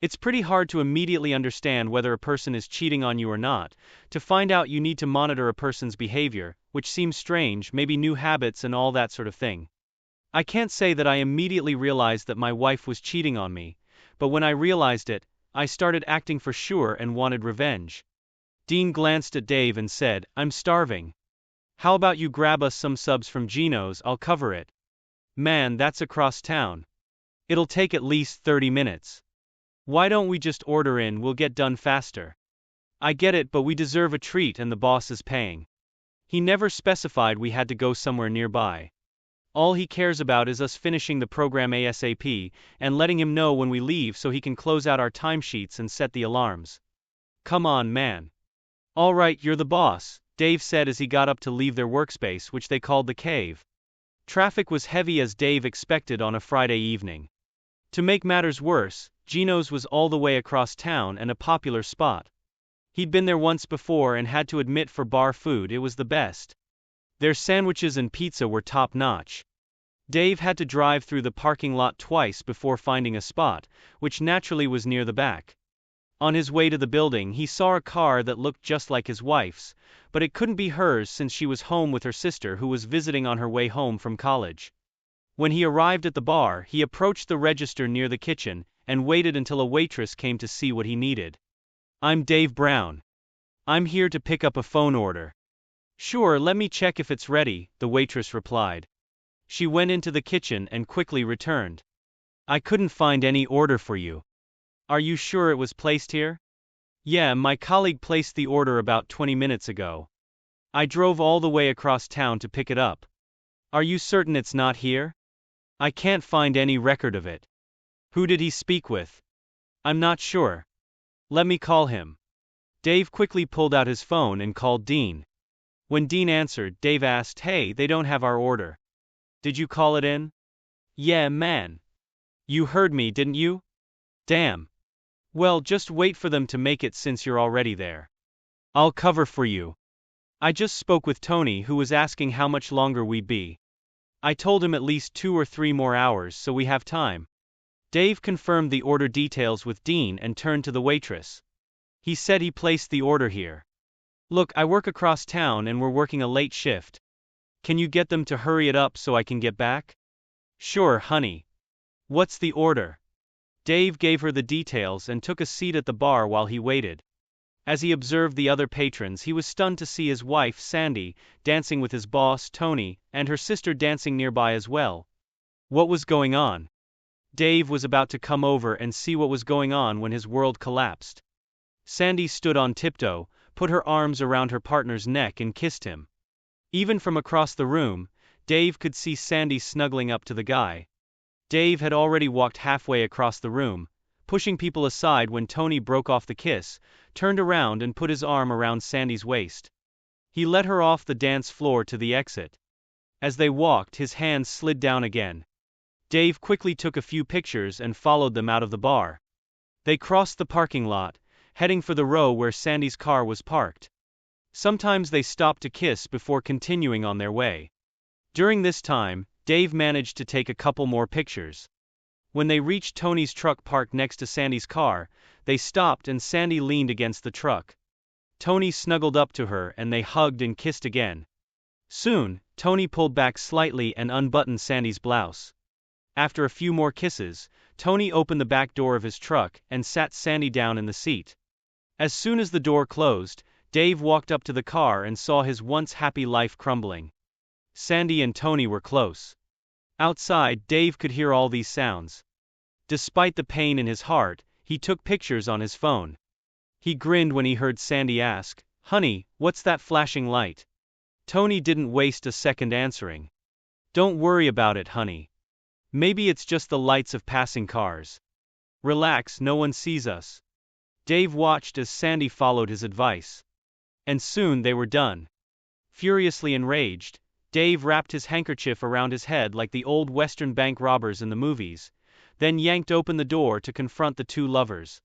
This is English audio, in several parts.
It's pretty hard to immediately understand whether a person is cheating on you or not. To find out, you need to monitor a person's behavior, which seems strange, maybe new habits and all that sort of thing. I can't say that I immediately realized that my wife was cheating on me, but when I realized it, I started acting for sure and wanted revenge. Dean glanced at Dave and said, "I'm starving. How about you grab us some subs from Gino's, I'll cover it." "Man, that's across town. It'll take at least 30 minutes. Why don't we just order in, we'll get done faster." "I get it, but we deserve a treat and the boss is paying." He never specified we had to go somewhere nearby. All he cares about is us finishing the program ASAP, and letting him know when we leave so he can close out our timesheets and set the alarms. Come on, man. "All right, you're the boss," Dave said as he got up to leave their workspace, which they called the cave. Traffic was heavy as Dave expected on a Friday evening. To make matters worse, Gino's was all the way across town and a popular spot. He'd been there once before and had to admit for bar food it was the best. Their sandwiches and pizza were top-notch. Dave had to drive through the parking lot twice before finding a spot, which naturally was near the back. On his way to the building, he saw a car that looked just like his wife's, but it couldn't be hers since she was home with her sister who was visiting on her way home from college. When he arrived at the bar, he approached the register near the kitchen and waited until a waitress came to see what he needed. "I'm Dave Brown. I'm here to pick up a phone order." "Sure, let me check if it's ready," the waitress replied. She went into the kitchen and quickly returned. "I couldn't find any order for you. Are you sure it was placed here?" "Yeah, my colleague placed the order about 20 minutes ago. I drove all the way across town to pick it up." "Are you certain it's not here?" "I can't find any record of it." "Who did he speak with?" "I'm not sure." "Let me call him." Dave quickly pulled out his phone and called Dean. When Dean answered, Dave asked, "Hey, they don't have our order. Did you call it in?" "Yeah, man. You heard me, didn't you?" "Damn. Well, just wait for them to make it since you're already there. I'll cover for you. I just spoke with Tony, who was asking how much longer we'd be. I told him at least 2 or 3 more hours, so we have time." Dave confirmed the order details with Dean and turned to the waitress. "He said he placed the order here. Look, I work across town and we're working a late shift. Can you get them to hurry it up so I can get back?" "Sure, honey. What's the order?" Dave gave her the details and took a seat at the bar while he waited. As he observed the other patrons, he was stunned to see his wife, Sandy, dancing with his boss, Tony, and her sister dancing nearby as well. What was going on? Dave was about to come over and see what was going on when his world collapsed. Sandy stood on tiptoe, put her arms around her partner's neck and kissed him. Even from across the room, Dave could see Sandy snuggling up to the guy. Dave had already walked halfway across the room, pushing people aside when Tony broke off the kiss, turned around and put his arm around Sandy's waist. He led her off the dance floor to the exit. As they walked, his hands slid down again. Dave quickly took a few pictures and followed them out of the bar. They crossed the parking lot, heading for the row where Sandy's car was parked. Sometimes they stopped to kiss before continuing on their way. During this time, Dave managed to take a couple more pictures. When they reached Tony's truck parked next to Sandy's car, they stopped and Sandy leaned against the truck. Tony snuggled up to her and they hugged and kissed again. Soon, Tony pulled back slightly and unbuttoned Sandy's blouse. After a few more kisses, Tony opened the back door of his truck and sat Sandy down in the seat. As soon as the door closed, Dave walked up to the car and saw his once happy life crumbling. Sandy and Tony were close. Outside, Dave could hear all these sounds. Despite the pain in his heart, he took pictures on his phone. He grinned when he heard Sandy ask, "Honey, what's that flashing light?" Tony didn't waste a second answering. "Don't worry about it, honey. Maybe it's just the lights of passing cars. Relax, no one sees us." Dave watched as Sandy followed his advice. And soon they were done. Furiously enraged, Dave wrapped his handkerchief around his head like the old Western bank robbers in the movies, then yanked open the door to confront the two lovers.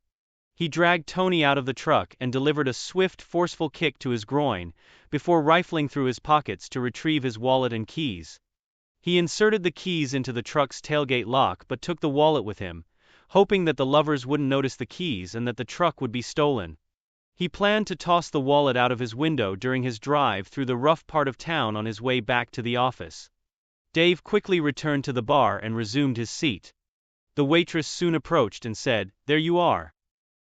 He dragged Tony out of the truck and delivered a swift, forceful kick to his groin, before rifling through his pockets to retrieve his wallet and keys. He inserted the keys into the truck's tailgate lock but took the wallet with him, hoping that the lovers wouldn't notice the keys and that the truck would be stolen. He planned to toss the wallet out of his window during his drive through the rough part of town on his way back to the office. Dave quickly returned to the bar and resumed his seat. The waitress soon approached and said, "There you are.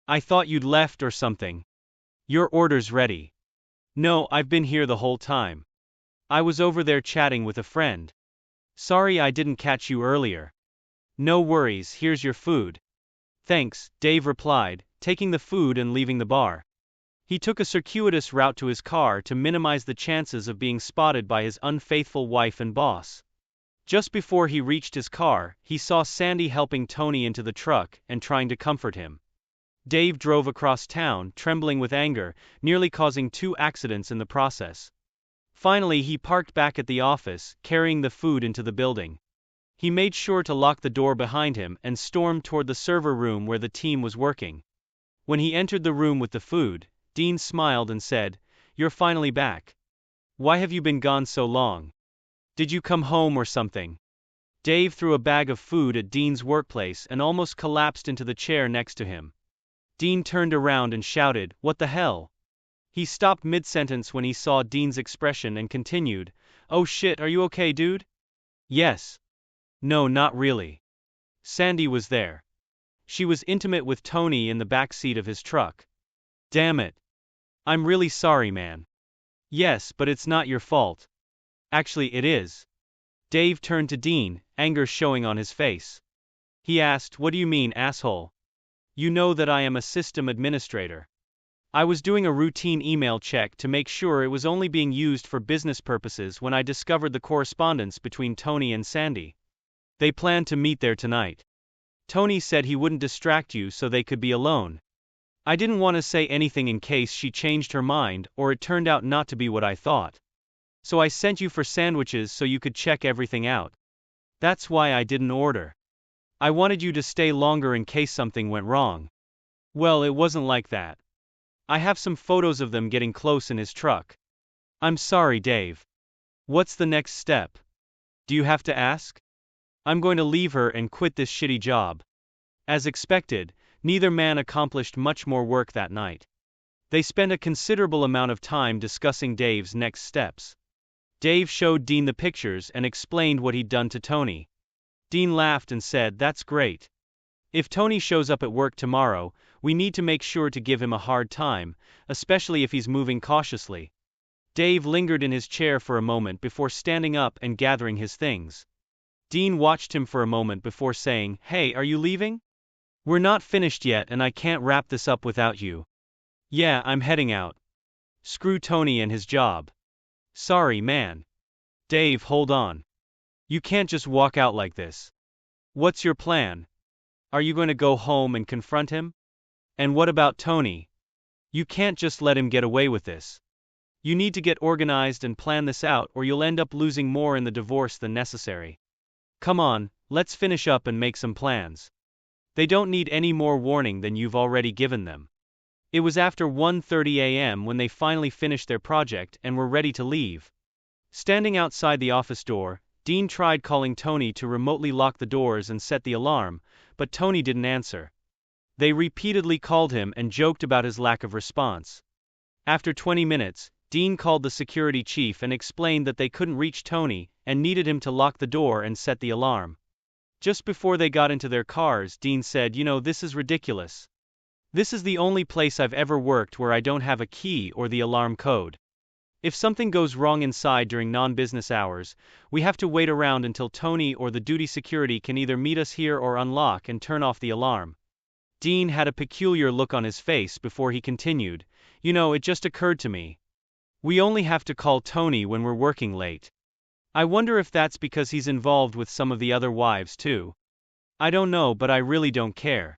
I thought you'd left or something. Your order's ready." "No, I've been here the whole time. I was over there chatting with a friend. Sorry I didn't catch you earlier." "No worries, here's your food." "Thanks," Dave replied, taking the food and leaving the bar. He took a circuitous route to his car to minimize the chances of being spotted by his unfaithful wife and boss. Just before he reached his car, he saw Sandy helping Tony into the truck and trying to comfort him. Dave drove across town, trembling with anger, nearly causing 2 accidents in the process. Finally, he parked back at the office, carrying the food into the building. He made sure to lock the door behind him and stormed toward the server room where the team was working. When he entered the room with the food, Dean smiled and said, "You're finally back. Why have you been gone so long? Did you come home or something?" Dave threw a bag of food at Dean's workplace and almost collapsed into the chair next to him. Dean turned around and shouted, "What the hell?" He stopped mid-sentence when he saw Dean's expression and continued, "Oh shit, are you okay, dude?" "Yes." "No, not really." Sandy was there. She was intimate with Tony in the back seat of his truck. "Damn it. I'm really sorry, man." "Yes, but it's not your fault." "Actually, it is." Dave turned to Dean, anger showing on his face. He asked, "What do you mean, asshole? You know that I am a system administrator. I was doing a routine email check to make sure it was only being used for business purposes when I discovered the correspondence between Tony and Sandy. They planned to meet there tonight. Tony said he wouldn't distract you so they could be alone. I didn't want to say anything in case she changed her mind or it turned out not to be what I thought. So I sent you for sandwiches so you could check everything out. That's why I didn't order. I wanted you to stay longer in case something went wrong." "Well, it wasn't like that. I have some photos of them getting close in his truck." "I'm sorry, Dave. What's the next step? Do you have to ask?" "I'm going to leave her and quit this shitty job." As expected, neither man accomplished much more work that night. They spent a considerable amount of time discussing Dave's next steps. Dave showed Dean the pictures and explained what he'd done to Tony. Dean laughed and said, "That's great. If Tony shows up at work tomorrow, we need to make sure to give him a hard time, especially if he's moving cautiously." Dave lingered in his chair for a moment before standing up and gathering his things. Dean watched him for a moment before saying, "Hey, are you leaving?" "We're not finished yet and I can't wrap this up without you." "Yeah, I'm heading out. Screw Tony and his job." "Sorry, man." "Dave, hold on. You can't just walk out like this. What's your plan? Are you going to go home and confront him? And what about Tony? You can't just let him get away with this. You need to get organized and plan this out or you'll end up losing more in the divorce than necessary. Come on, let's finish up and make some plans. They don't need any more warning than you've already given them." It was after 1:30 a.m. when they finally finished their project and were ready to leave. Standing outside the office door, Dean tried calling Tony to remotely lock the doors and set the alarm, but Tony didn't answer. They repeatedly called him and joked about his lack of response. After 20 minutes, Dean called the security chief and explained that they couldn't reach Tony and needed him to lock the door and set the alarm. Just before they got into their cars, Dean said, "You know, this is ridiculous. This is the only place I've ever worked where I don't have a key or the alarm code. If something goes wrong inside during non-business hours, we have to wait around until Tony or the duty security can either meet us here or unlock and turn off the alarm." Dean had a peculiar look on his face before he continued, "You know, it just occurred to me. We only have to call Tony when we're working late. I wonder if that's because he's involved with some of the other wives too. I don't know, but I really don't care.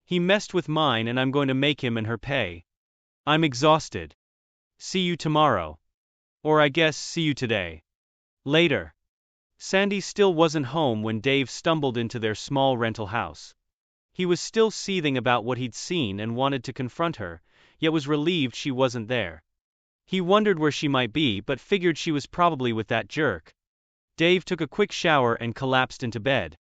He messed with mine and I'm going to make him and her pay. I'm exhausted. See you tomorrow. Or I guess see you today. Later." Sandy still wasn't home when Dave stumbled into their small rental house. He was still seething about what he'd seen and wanted to confront her, yet was relieved she wasn't there. He wondered where she might be but figured she was probably with that jerk. Dave took a quick shower and collapsed into bed.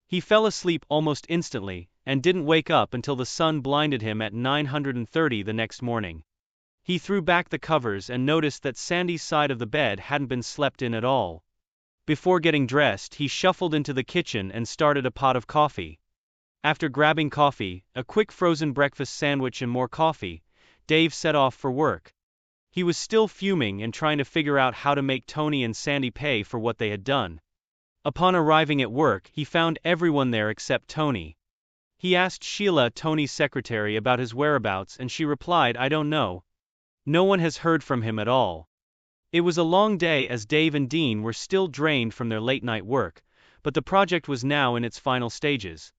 He fell asleep almost instantly, and didn't wake up until the sun blinded him at 9:30 the next morning. He threw back the covers and noticed that Sandy's side of the bed hadn't been slept in at all. Before getting dressed, he shuffled into the kitchen and started a pot of coffee. After grabbing coffee, a quick frozen breakfast sandwich and more coffee, Dave set off for work. He was still fuming and trying to figure out how to make Tony and Sandy pay for what they had done. Upon arriving at work, he found everyone there except Tony. He asked Sheila, Tony's secretary, about his whereabouts, and she replied, "I don't know. No one has heard from him at all." It was a long day as Dave and Dean were still drained from their late-night work, but the project was now in its final stages.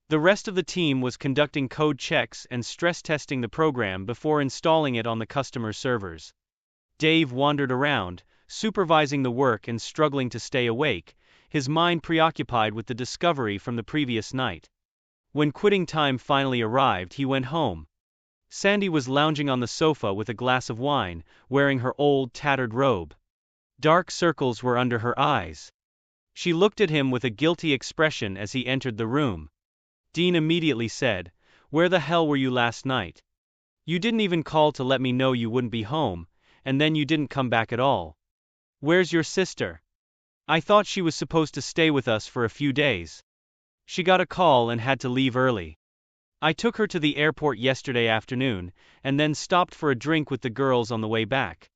The rest of the team was conducting code checks and stress-testing the program before installing it on the customer servers. Dave wandered around, supervising the work and struggling to stay awake, his mind preoccupied with the discovery from the previous night. When quitting time finally arrived, he went home. Sandy was lounging on the sofa with a glass of wine, wearing her old, tattered robe. Dark circles were under her eyes. She looked at him with a guilty expression as he entered the room. Dean immediately said, "Where the hell were you last night? You didn't even call to let me know you wouldn't be home, and then you didn't come back at all. Where's your sister? I thought she was supposed to stay with us for a few days. She got a call and had to leave early. I took her to the airport yesterday afternoon, and then stopped for a drink with the girls on the way back.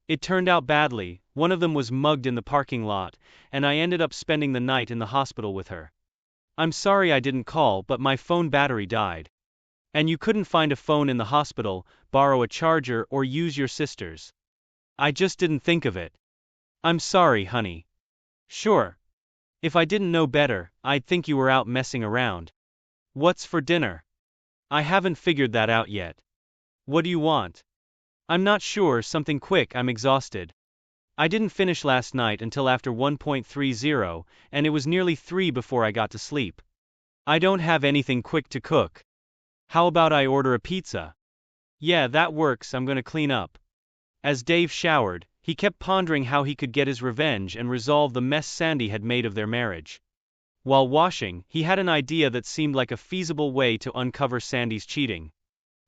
It turned out badly, one of them was mugged in the parking lot, and I ended up spending the night in the hospital with her. I'm sorry I didn't call, but my phone battery died. And you couldn't find a phone in the hospital, borrow a charger, or use your sister's. I just didn't think of it. I'm sorry, honey." "Sure. If I didn't know better, I'd think you were out messing around. What's for dinner?" "I haven't figured that out yet. What do you want?" "I'm not sure, something quick, I'm exhausted. I didn't finish last night until after 1:30, and it was nearly 3 before I got to sleep. I don't have anything quick to cook. How about I order a pizza?" "Yeah, that works, I'm gonna clean up." As Dave showered, he kept pondering how he could get his revenge and resolve the mess Sandy had made of their marriage. While washing, he had an idea that seemed like a feasible way to uncover Sandy's cheating.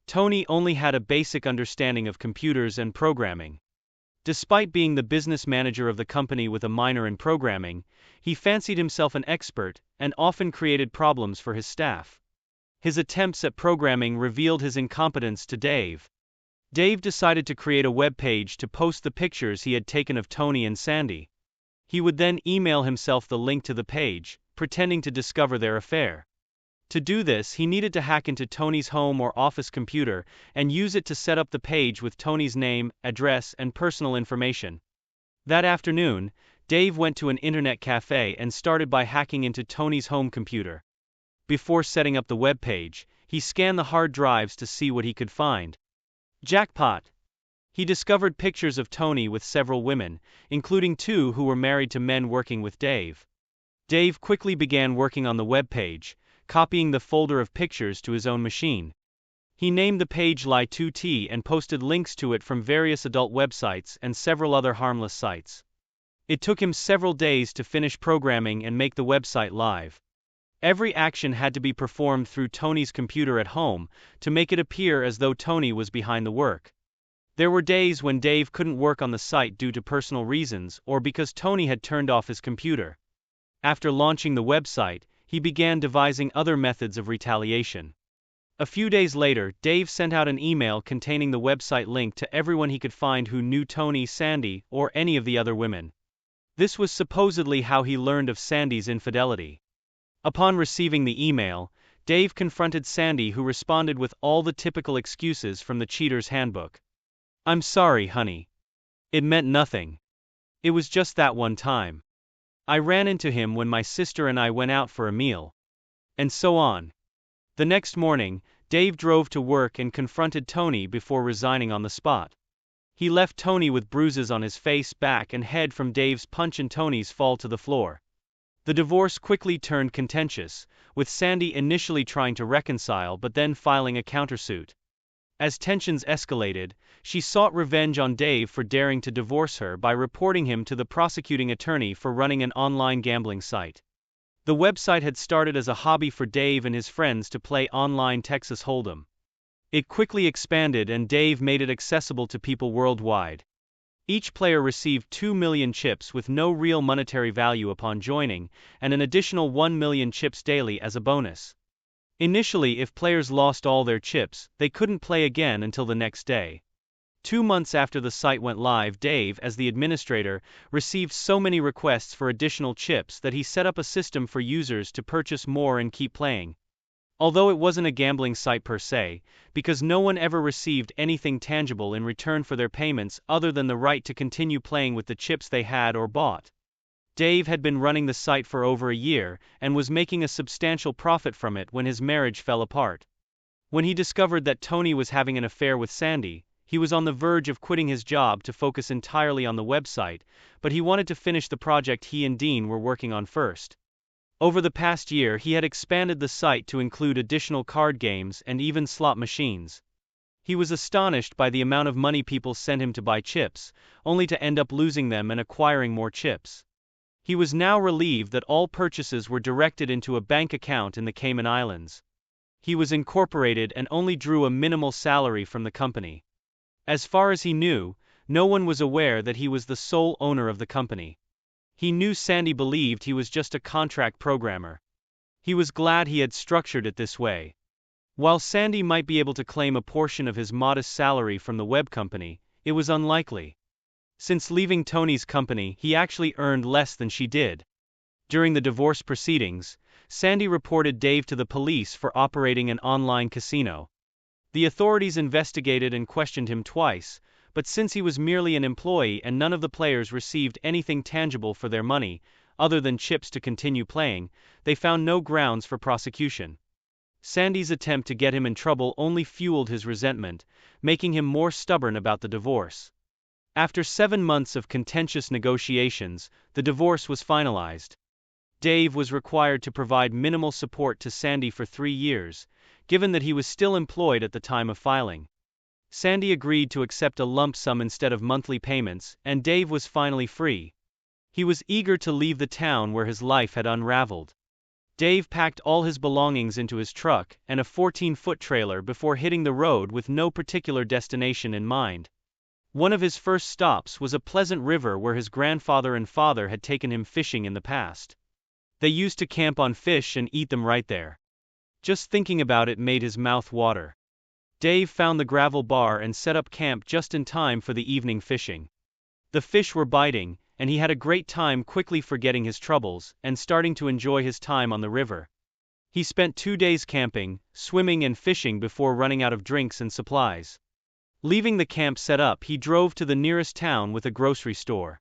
Tony only had a basic understanding of computers and programming. Despite being the business manager of the company with a minor in programming, he fancied himself an expert, and often created problems for his staff. His attempts at programming revealed his incompetence to Dave. Dave decided to create a web page to post the pictures he had taken of Tony and Sandy. He would then email himself the link to the page, pretending to discover their affair. To do this, he needed to hack into Tony's home or office computer and use it to set up the page with Tony's name, address, and personal information. That afternoon, Dave went to an internet cafe and started by hacking into Tony's home computer. Before setting up the web page, he scanned the hard drives to see what he could find. Jackpot! He discovered pictures of Tony with several women, including 2 who were married to men working with Dave. Dave quickly began working on the web page, copying the folder of pictures to his own machine. He named the page Lie2T and posted links to it from various adult websites and several other harmless sites. It took him several days to finish programming and make the website live. Every action had to be performed through Tony's computer at home to make it appear as though Tony was behind the work. There were days when Dave couldn't work on the site due to personal reasons or because Tony had turned off his computer. After launching the website, he began devising other methods of retaliation. A few days later, Dave sent out an email containing the website link to everyone he could find who knew Tony, Sandy, or any of the other women. This was supposedly how he learned of Sandy's infidelity. Upon receiving the email, Dave confronted Sandy, who responded with all the typical excuses from the cheater's handbook. "I'm sorry, honey. It meant nothing. It was just that one time. I ran into him when my sister and I went out for a meal." And so on. The next morning, Dave drove to work and confronted Tony before resigning on the spot. He left Tony with bruises on his face, back, and head from Dave's punch and Tony's fall to the floor. The divorce quickly turned contentious, with Sandy initially trying to reconcile but then filing a countersuit. As tensions escalated, she sought revenge on Dave for daring to divorce her by reporting him to the prosecuting attorney for running an online gambling site. The website had started as a hobby for Dave and his friends to play online Texas Hold'em. It quickly expanded and Dave made it accessible to people worldwide. Each player received 2 million chips with no real monetary value upon joining, and an additional 1 million chips daily as a bonus. Initially, if players lost all their chips, they couldn't play again until the next day. 2 months after the site went live, Dave, as the administrator, received so many requests for additional chips that he set up a system for users to purchase more and keep playing. Although it wasn't a gambling site per se, because no one ever received anything tangible in return for their payments other than the right to continue playing with the chips they had or bought. Dave had been running the site for over a year and was making a substantial profit from it when his marriage fell apart. When he discovered that Tony was having an affair with Sandy, he was on the verge of quitting his job to focus entirely on the website, but he wanted to finish the project he and Dean were working on first. Over the past year, he had expanded the site to include additional card games and even slot machines. He was astonished by the amount of money people sent him to buy chips, only to end up losing them and acquiring more chips. He was now relieved that all purchases were directed into a bank account in the Cayman Islands. He was incorporated and only drew a minimal salary from the company. As far as he knew, no one was aware that he was the sole owner of the company. He knew Sandy believed he was just a contract programmer. He was glad he had structured it this way. While Sandy might be able to claim a portion of his modest salary from the web company, it was unlikely. Since leaving Tony's company, he actually earned less than she did. During the divorce proceedings, Sandy reported Dave to the police for operating an online casino. The authorities investigated and questioned him twice, but since he was merely an employee and none of the players received anything tangible for their money, other than chips to continue playing, they found no grounds for prosecution. Sandy's attempt to get him in trouble only fueled his resentment, making him more stubborn about the divorce. After 7 months of contentious negotiations, the divorce was finalized. Dave was required to provide minimal support to Sandy for 3 years, given that he was still employed at the time of filing. Sandy agreed to accept a lump sum instead of monthly payments, and Dave was finally free. He was eager to leave the town where his life had unraveled. Dave packed all his belongings into his truck and a 14-foot trailer before hitting the road with no particular destination in mind. One of his first stops was a pleasant river where his grandfather and father had taken him fishing in the past. They used to camp on fish and eat them right there. Just thinking about it made his mouth water. Dave found the gravel bar and set up camp just in time for the evening fishing. The fish were biting, and he had a great time quickly forgetting his troubles and starting to enjoy his time on the river. He spent 2 days camping, swimming and fishing before running out of drinks and supplies. Leaving the camp set up, he drove to the nearest town with a grocery store.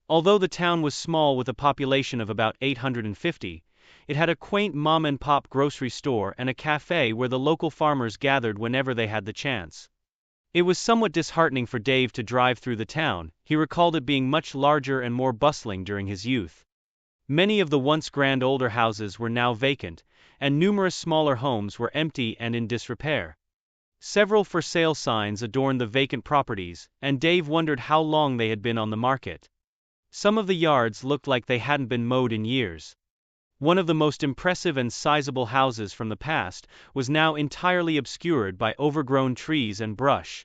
Although the town was small with a population of about 850, it had a quaint mom-and-pop grocery store and a cafe where the local farmers gathered whenever they had the chance. It was somewhat disheartening for Dave to drive through the town. He recalled it being much larger and more bustling during his youth. Many of the once grand older houses were now vacant, and numerous smaller homes were empty and in disrepair. Several for sale signs adorned the vacant properties, and Dave wondered how long they had been on the market. Some of the yards looked like they hadn't been mowed in years. One of the most impressive and sizable houses from the past was now entirely obscured by overgrown trees and brush.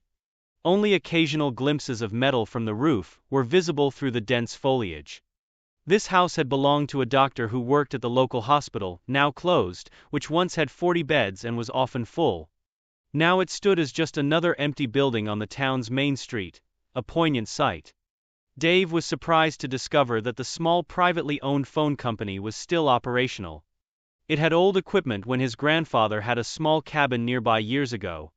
Only occasional glimpses of metal from the roof were visible through the dense foliage. This house had belonged to a doctor who worked at the local hospital, now closed, which once had 40 beds and was often full. Now it stood as just another empty building on the town's main street, a poignant sight. Dave was surprised to discover that the small privately owned phone company was still operational. It had old equipment when his grandfather had a small cabin nearby years ago.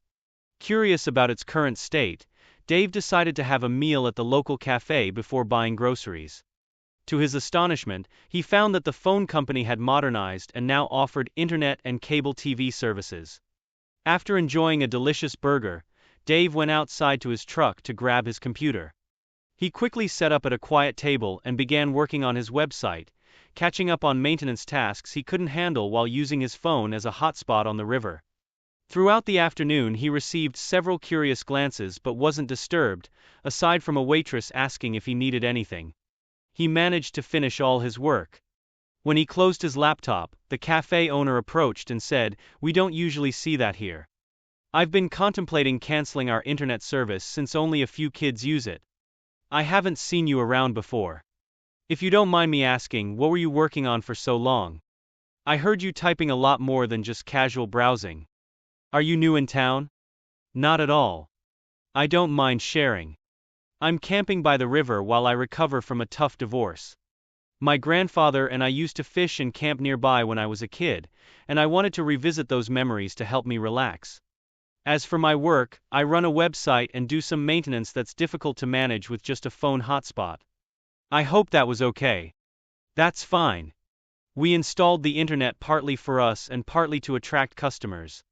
Curious about its current state, Dave decided to have a meal at the local cafe before buying groceries. To his astonishment, he found that the phone company had modernized and now offered internet and cable TV services. After enjoying a delicious burger, Dave went outside to his truck to grab his computer. He quickly set up at a quiet table and began working on his website, catching up on maintenance tasks he couldn't handle while using his phone as a hotspot on the river. Throughout the afternoon he received several curious glances but wasn't disturbed, aside from a waitress asking if he needed anything. He managed to finish all his work. When he closed his laptop, the cafe owner approached and said, "We don't usually see that here. I've been contemplating canceling our internet service since only a few kids use it. I haven't seen you around before. If you don't mind me asking, what were you working on for so long? I heard you typing a lot more than just casual browsing. Are you new in town?" "Not at all. I don't mind sharing. I'm camping by the river while I recover from a tough divorce. My grandfather and I used to fish and camp nearby when I was a kid, and I wanted to revisit those memories to help me relax. As for my work, I run a website and do some maintenance that's difficult to manage with just a phone hotspot. I hope that was okay." "That's fine. We installed the internet partly for us and partly to attract customers.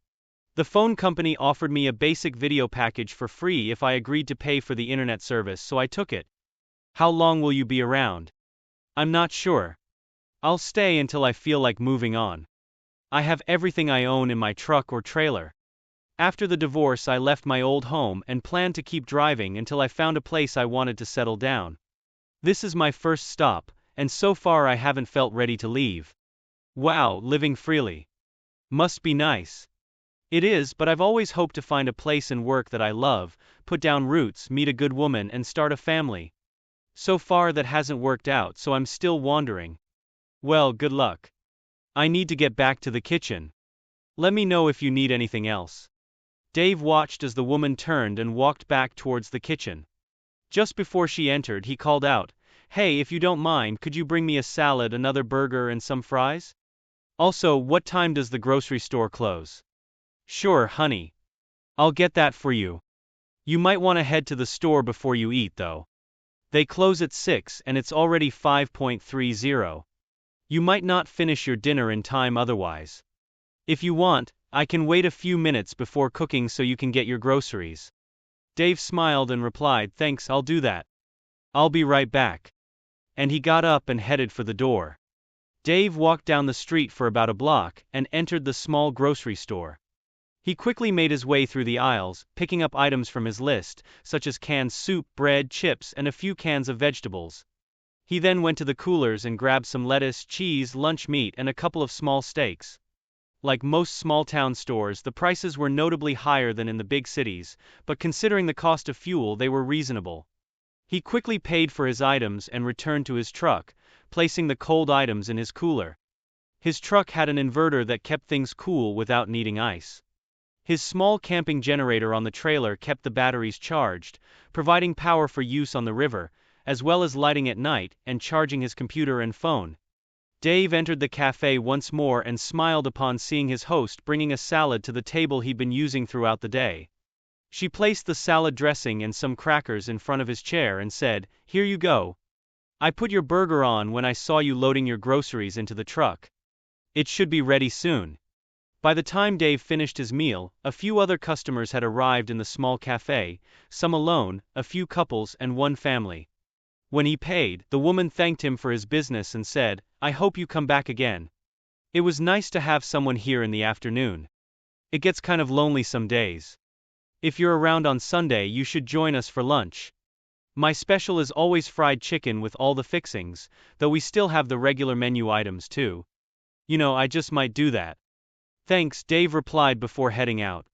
The phone company offered me a basic video package for free if I agreed to pay for the internet service, so I took it." "How long will you be around?" "I'm not sure. I'll stay until I feel like moving on. I have everything I own in my truck or trailer. After the divorce, I left my old home and planned to keep driving until I found a place I wanted to settle down. This is my first stop, and so far I haven't felt ready to leave." "Wow, living freely. Must be nice." "It is, but I've always hoped to find a place and work that I love, put down roots, meet a good woman, and start a family. So far that hasn't worked out, so I'm still wandering." "Well, good luck. I need to get back to the kitchen. Let me know if you need anything else." Dave watched as the woman turned and walked back towards the kitchen. Just before she entered, he called out, "Hey, if you don't mind, could you bring me a salad, another burger, and some fries? Also, what time does the grocery store close?" "Sure, honey. I'll get that for you. You might want to head to the store before you eat, though. They close at 6 and it's already 5:30. You might not finish your dinner in time otherwise. If you want, I can wait a few minutes before cooking so you can get your groceries." Dave smiled and replied, "Thanks, I'll do that. I'll be right back." And he got up and headed for the door. Dave walked down the street for about a block and entered the small grocery store. He quickly made his way through the aisles, picking up items from his list, such as canned soup, bread, chips, and a few cans of vegetables. He then went to the coolers and grabbed some lettuce, cheese, lunch meat, and a couple of small steaks. Like most small-town stores, the prices were notably higher than in the big cities, but considering the cost of fuel, they were reasonable. He quickly paid for his items and returned to his truck, placing the cold items in his cooler. His truck had an inverter that kept things cool without needing ice. His small camping generator on the trailer kept the batteries charged, providing power for use on the river, as well as lighting at night and charging his computer and phone. Dave entered the cafe once more and smiled upon seeing his host bringing a salad to the table he'd been using throughout the day. She placed the salad dressing and some crackers in front of his chair and said, "Here you go. I put your burger on when I saw you loading your groceries into the truck. It should be ready soon." By the time Dave finished his meal, a few other customers had arrived in the small cafe, some alone, a few couples, and one family. When he paid, the woman thanked him for his business and said, "I hope you come back again. It was nice to have someone here in the afternoon. It gets kind of lonely some days. If you're around on Sunday, you should join us for lunch. My special is always fried chicken with all the fixings, though we still have the regular menu items too. I just might do that." "Thanks," Dave replied before heading out.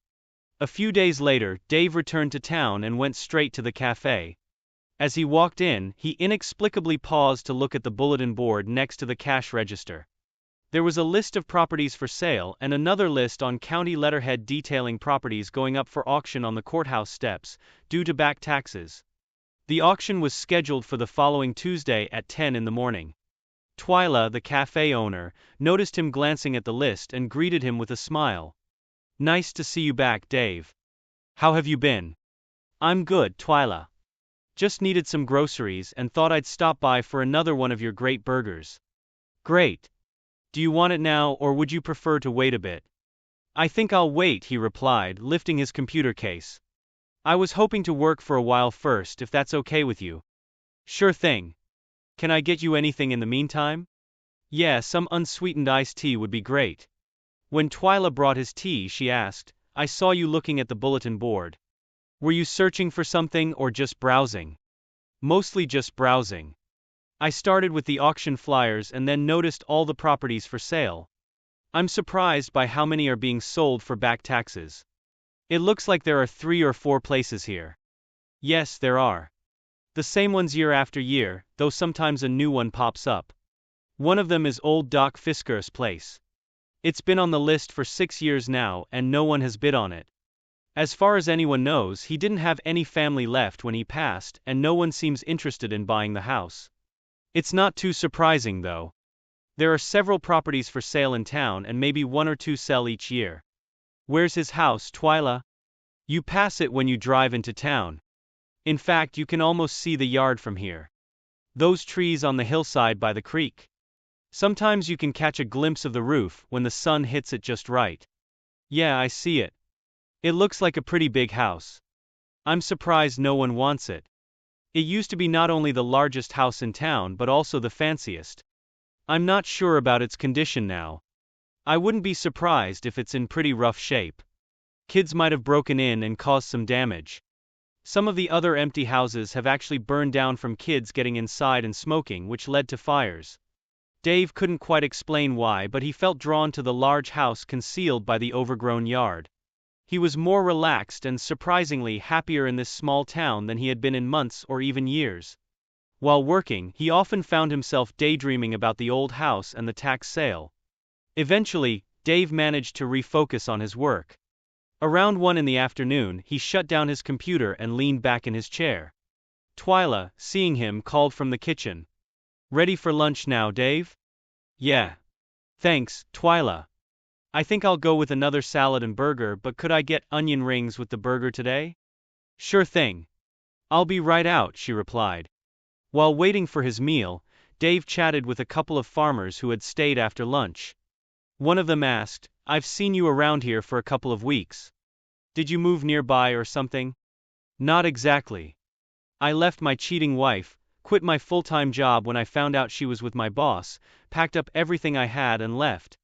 A few days later, Dave returned to town and went straight to the cafe. As he walked in, he inexplicably paused to look at the bulletin board next to the cash register. There was a list of properties for sale and another list on county letterhead detailing properties going up for auction on the courthouse steps, due to back taxes. The auction was scheduled for the following Tuesday at 10 in the morning. Twyla, the cafe owner, noticed him glancing at the list and greeted him with a smile. "Nice to see you back, Dave. How have you been?" "I'm good, Twyla. Just needed some groceries and thought I'd stop by for another one of your great burgers." "Great. Do you want it now or would you prefer to wait a bit?" "I think I'll wait," he replied, lifting his computer case. "I was hoping to work for a while first, if that's okay with you." "Sure thing. Can I get you anything in the meantime?" "Yeah, some unsweetened iced tea would be great." When Twyla brought his tea, she asked, "I saw you looking at the bulletin board. Were you searching for something or just browsing?" "Mostly just browsing. I started with the auction flyers and then noticed all the properties for sale. I'm surprised by how many are being sold for back taxes. It looks like there are 3 or 4 places here. Yes, there are. The same ones year after year, though sometimes a new one pops up. One of them is old Doc Fisker's place. It's been on the list for 6 years now and no one has bid on it. As far as anyone knows, he didn't have any family left when he passed and no one seems interested in buying the house. It's not too surprising though. There are several properties for sale in town and maybe 1 or 2 sell each year. Where's his house, Twyla? You pass it when you drive into town. In fact, you can almost see the yard from here. Those trees on the hillside by the creek. Sometimes you can catch a glimpse of the roof when the sun hits it just right. Yeah, I see it. It looks like a pretty big house. I'm surprised no one wants it. It used to be not only the largest house in town but also the fanciest. I'm not sure about its condition now. I wouldn't be surprised if it's in pretty rough shape. Kids might have broken in and caused some damage. Some of the other empty houses have actually burned down from kids getting inside and smoking, which led to fires. Dave couldn't quite explain why, but he felt drawn to the large house concealed by the overgrown yard. He was more relaxed and surprisingly happier in this small town than he had been in months or even years. While working, he often found himself daydreaming about the old house and the tax sale. Eventually, Dave managed to refocus on his work. Around 1 in the afternoon, he shut down his computer and leaned back in his chair. Twyla, seeing him, called from the kitchen. Ready for lunch now, Dave? Yeah. Thanks, Twyla. I think I'll go with another salad and burger, but could I get onion rings with the burger today? Sure thing. I'll be right out, she replied. While waiting for his meal, Dave chatted with a couple of farmers who had stayed after lunch. One of them asked, I've seen you around here for a couple of weeks. Did you move nearby or something? Not exactly. I left my cheating wife, quit my full-time job when I found out she was with my boss, packed up everything I had and left.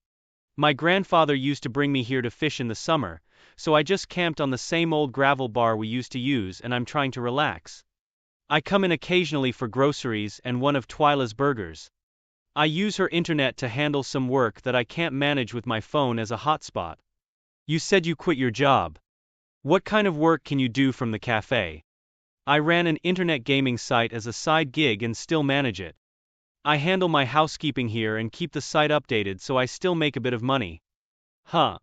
My grandfather used to bring me here to fish in the summer, so I just camped on the same old gravel bar we used to use and I'm trying to relax. I come in occasionally for groceries and one of Twyla's burgers. I use her internet to handle some work that I can't manage with my phone as a hotspot. You said you quit your job. What kind of work can you do from the cafe? I ran an internet gaming site as a side gig and still manage it. I handle my housekeeping here and keep the site updated so I still make a bit of money. Huh.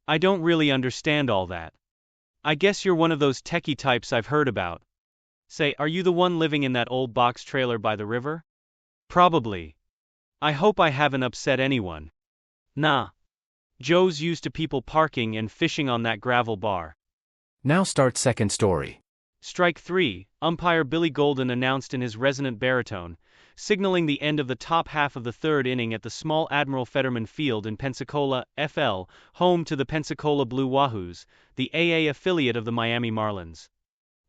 I don't really understand all that. I guess you're one of those techie types I've heard about. Say, are you the one living in that old box trailer by the river? Probably. I hope I haven't upset anyone. Nah. Joe's used to people parking and fishing on that gravel bar. Now start second story. Strike 3, umpire Billy Golden announced in his resonant baritone, signaling the end of the top half of the 3rd inning at the small Admiral Fetterman Field in Pensacola, FL, home to the Pensacola Blue Wahoos, the AA affiliate of the Miami Marlins.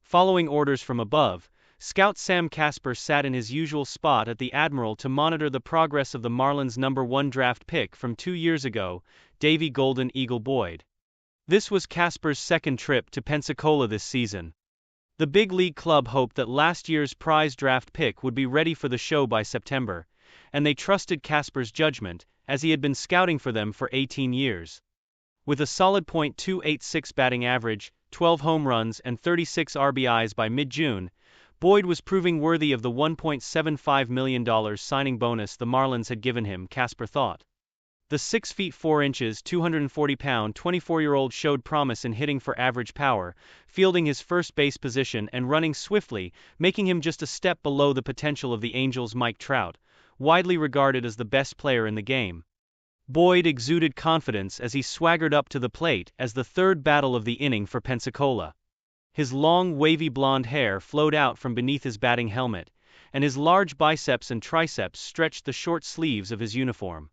Following orders from above, Scout Sam Casper sat in his usual spot at the Admiral to monitor the progress of the Marlins' number 1 draft pick from 2 years ago, Davey Golden Eagle Boyd. This was Casper's second trip to Pensacola this season. The big league club hoped that last year's prize draft pick would be ready for the show by September, and they trusted Casper's judgment, as he had been scouting for them for 18 years. With a solid .286 batting average, 12 home runs and 36 RBIs by mid-June, Boyd was proving worthy of the $1.75 million signing bonus the Marlins had given him, Casper thought. The 6 feet 4 inches, 240-pound 24-year-old showed promise in hitting for average power, fielding his first base position and running swiftly, making him just a step below the potential of the Angels' Mike Trout, widely regarded as the best player in the game. Boyd exuded confidence as he swaggered up to the plate as the third battle of the inning for Pensacola. His long, wavy blonde hair flowed out from beneath his batting helmet, and his large biceps and triceps stretched the short sleeves of his uniform.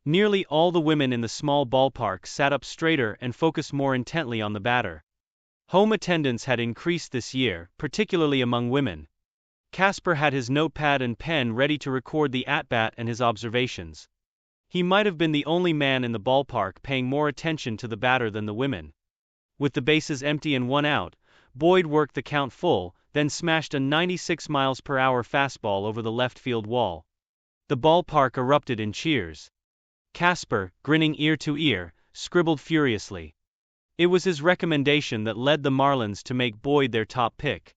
Nearly all the women in the small ballpark sat up straighter and focused more intently on the batter. Home attendance had increased this year, particularly among women. Casper had his notepad and pen ready to record the at-bat and his observations. He might have been the only man in the ballpark paying more attention to the batter than the women. With the bases empty and 1 out, Boyd worked the count full, then smashed a 96 miles per hour fastball over the left field wall. The ballpark erupted in cheers. Casper, grinning ear to ear, scribbled furiously. It was his recommendation that led the Marlins to make Boyd their top pick.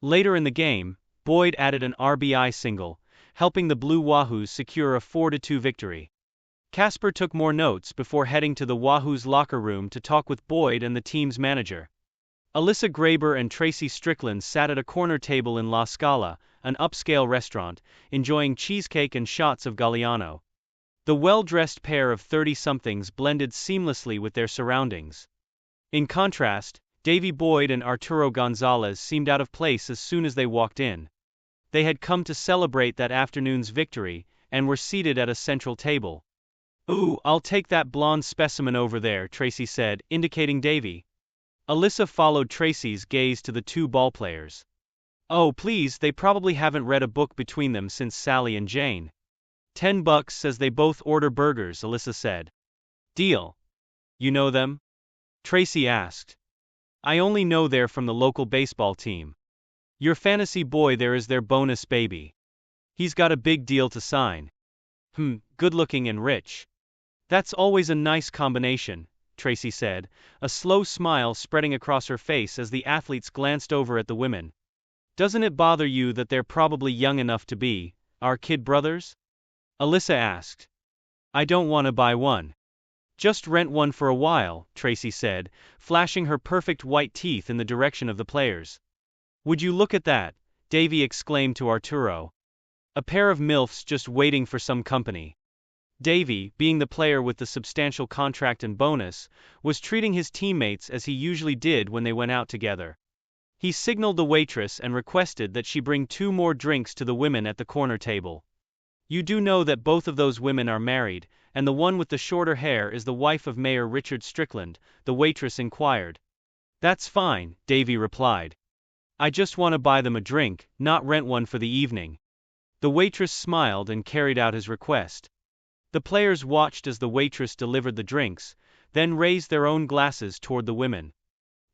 Later in the game, Boyd added an RBI single, helping the Blue Wahoos secure a 4-2 victory. Casper took more notes before heading to the Wahoos locker room to talk with Boyd and the team's manager. Alyssa Graber and Tracy Strickland sat at a corner table in La Scala, an upscale restaurant, enjoying cheesecake and shots of Galliano. The well-dressed pair of 30-somethings blended seamlessly with their surroundings. In contrast, Davy Boyd and Arturo Gonzalez seemed out of place as soon as they walked in. They had come to celebrate that afternoon's victory, and were seated at a central table. "Ooh, I'll take that blonde specimen over there," Tracy said, indicating Davy. Alyssa followed Tracy's gaze to the two ballplayers. "Oh please, they probably haven't read a book between them since Sally and Jane." $10 says they both order burgers, Alyssa said. "Deal. You know them?" Tracy asked. "I only know they're from the local baseball team. Your fantasy boy there is their bonus baby. He's got a big deal to sign. Good-looking and rich. That's always a nice combination," Tracy said, a slow smile spreading across her face as the athletes glanced over at the women. "Doesn't it bother you that they're probably young enough to be our kid brothers?" Alyssa asked. "I don't want to buy one. Just rent one for a while," Tracy said, flashing her perfect white teeth in the direction of the players. "Would you look at that?" Davy exclaimed to Arturo. "A pair of MILFs just waiting for some company." Davy, being the player with the substantial contract and bonus, was treating his teammates as he usually did when they went out together. He signaled the waitress and requested that she bring 2 more drinks to the women at the corner table. "You do know that both of those women are married, and the one with the shorter hair is the wife of Mayor Richard Strickland?" the waitress inquired. "That's fine," Davy replied. "I just want to buy them a drink, not rent one for the evening." The waitress smiled and carried out his request. The players watched as the waitress delivered the drinks, then raised their own glasses toward the women.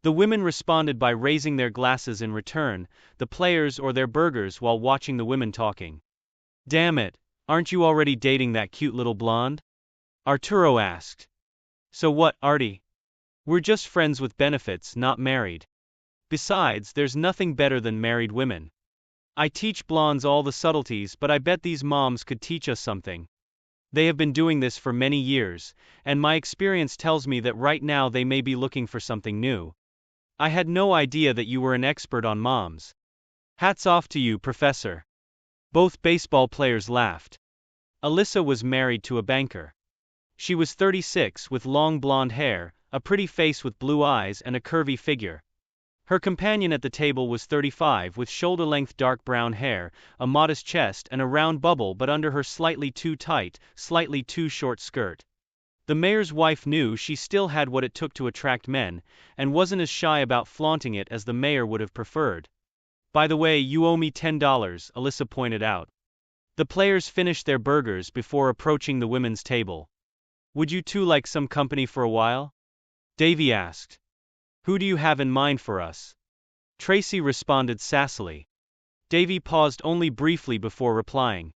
The women responded by raising their glasses in return, the players or their burgers while watching the women talking. "Damn it, aren't you already dating that cute little blonde?" Arturo asked. "So what, Artie? We're just friends with benefits, not married. Besides, there's nothing better than married women. I teach blondes all the subtleties, but I bet these moms could teach us something. They have been doing this for many years, and my experience tells me that right now they may be looking for something new. I had no idea that you were an expert on moms. Hats off to you, Professor." Both baseball players laughed. Alyssa was married to a banker. She was 36 with long blonde hair, a pretty face with blue eyes and a curvy figure. Her companion at the table was 35 with shoulder-length dark brown hair, a modest chest and a round bubble but under her slightly too tight, slightly too short skirt. The mayor's wife knew she still had what it took to attract men, and wasn't as shy about flaunting it as the mayor would have preferred. "By the way, you owe me $10, Alyssa pointed out. The players finished their burgers before approaching the women's table. "Would you two like some company for a while?" Davy asked. "Who do you have in mind for us?" Tracy responded sassily. Davy paused only briefly before replying.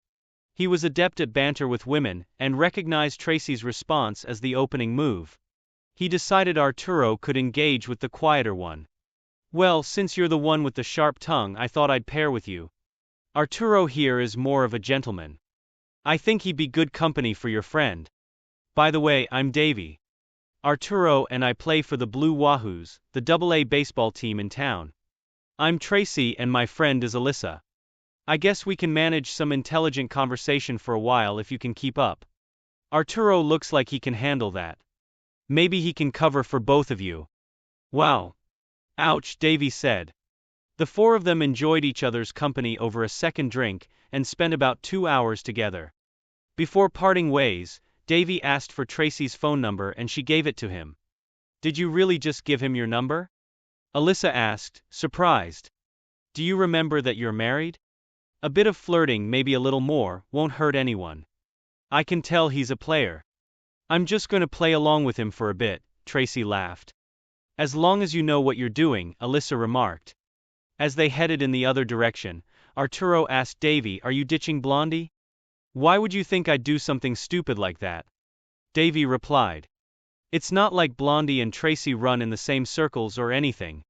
He was adept at banter with women, and recognized Tracy's response as the opening move. He decided Arturo could engage with the quieter one. "Well, since you're the one with the sharp tongue, I thought I'd pair with you. Arturo here is more of a gentleman. I think he'd be good company for your friend. By the way, I'm Davy. Arturo and I play for the Blue Wahoos, the AA baseball team in town. I'm Tracy and my friend is Alyssa. I guess we can manage some intelligent conversation for a while if you can keep up. Arturo looks like he can handle that. Maybe he can cover for both of you." "Wow. Ouch," Davy said. The 4 of them enjoyed each other's company over a second drink, and spent about 2 hours together. Before parting ways, Davy asked for Tracy's phone number and she gave it to him. "Did you really just give him your number?" Alyssa asked, surprised. "Do you remember that you're married? A bit of flirting, maybe a little more, won't hurt anyone. I can tell he's a player." "I'm just going to play along with him for a bit," Tracy laughed. As long as you know what you're doing, Alyssa remarked. As they headed in the other direction, Arturo asked Davy, "Are you ditching Blondie?" "Why would you think I'd do something stupid like that?" Davy replied. "It's not like Blondie and Tracy run in the same circles or anything."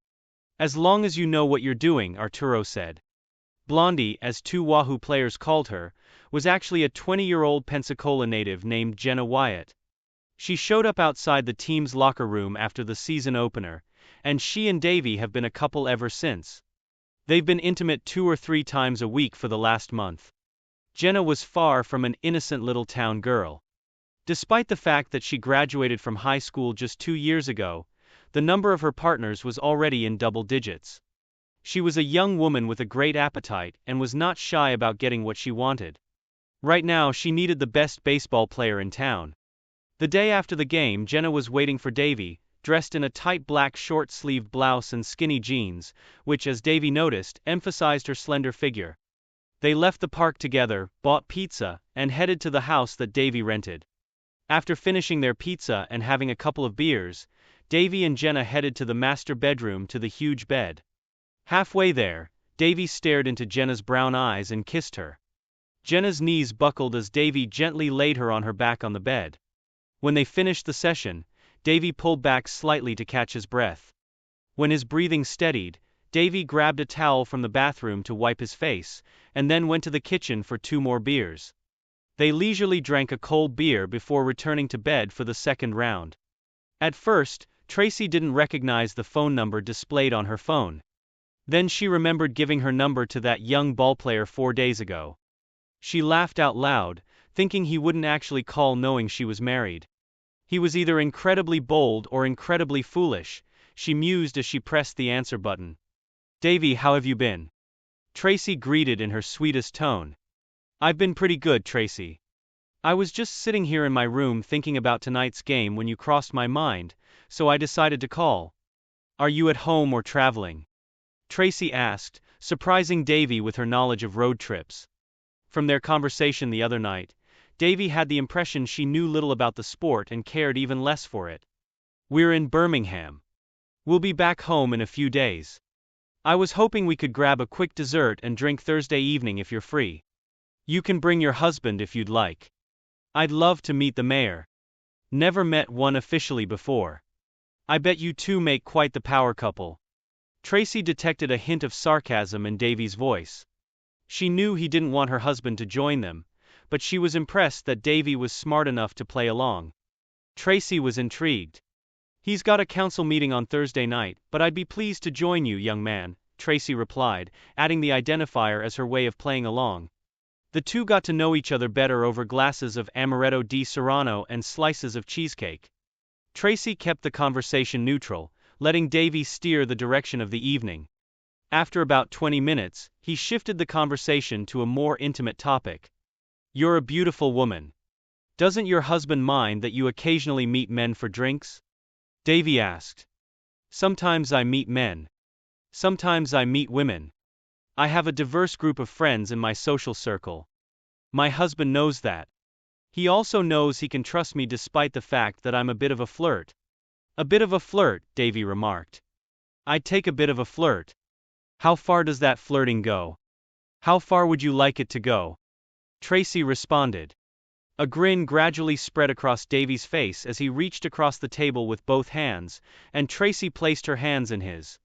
"As long as you know what you're doing," Arturo said. Blondie, as two Wahoo players called her, was actually a 20-year-old Pensacola native named Jenna Wyatt. She showed up outside the team's locker room after the season opener, and she and Davy have been a couple ever since. They've been intimate 2 or 3 times a week for the last month. Jenna was far from an innocent little town girl. Despite the fact that she graduated from high school just 2 years ago, the number of her partners was already in double digits. She was a young woman with a great appetite and was not shy about getting what she wanted. Right now she needed the best baseball player in town. The day after the game, Jenna was waiting for Davy, dressed in a tight black short-sleeved blouse and skinny jeans, which, as Davy noticed, emphasized her slender figure. They left the park together, bought pizza, and headed to the house that Davy rented. After finishing their pizza and having a couple of beers, Davy and Jenna headed to the master bedroom to the huge bed. Halfway there, Davy stared into Jenna's brown eyes and kissed her. Jenna's knees buckled as Davy gently laid her on her back on the bed. When they finished the session, Davy pulled back slightly to catch his breath. When his breathing steadied, Davy grabbed a towel from the bathroom to wipe his face, and then went to the kitchen for 2 more beers. They leisurely drank a cold beer before returning to bed for the second round. At first, Tracy didn't recognize the phone number displayed on her phone. Then she remembered giving her number to that young ballplayer 4 days ago. She laughed out loud, thinking he wouldn't actually call knowing she was married. He was either incredibly bold or incredibly foolish, she mused as she pressed the answer button. "Davy, how have you been?" Tracy greeted in her sweetest tone. "I've been pretty good, Tracy. I was just sitting here in my room thinking about tonight's game when you crossed my mind, so I decided to call." "Are you at home or traveling?" Tracy asked, surprising Davy with her knowledge of road trips. From their conversation the other night, Davy had the impression she knew little about the sport and cared even less for it. "We're in Birmingham. We'll be back home in a few days. I was hoping we could grab a quick dessert and drink Thursday evening if you're free. You can bring your husband if you'd like. I'd love to meet the mayor. Never met one officially before. I bet you two make quite the power couple." Tracy detected a hint of sarcasm in Davy's voice. She knew he didn't want her husband to join them, but she was impressed that Davy was smart enough to play along. Tracy was intrigued. "He's got a council meeting on Thursday night, but I'd be pleased to join you, young man," Tracy replied, adding the identifier as her way of playing along. The two got to know each other better over glasses of Amaretto di Serrano and slices of cheesecake. Tracy kept the conversation neutral, letting Davy steer the direction of the evening. After about 20 minutes, he shifted the conversation to a more intimate topic. "You're a beautiful woman. Doesn't your husband mind that you occasionally meet men for drinks?" Davy asked. "Sometimes I meet men. Sometimes I meet women. I have a diverse group of friends in my social circle. My husband knows that. He also knows he can trust me despite the fact that I'm a bit of a flirt." "A bit of a flirt," Davy remarked. "I'd take a bit of a flirt. How far does that flirting go? How far would you like it to go?" Tracy responded. A grin gradually spread across Davy's face as he reached across the table with both hands, and Tracy placed her hands in his.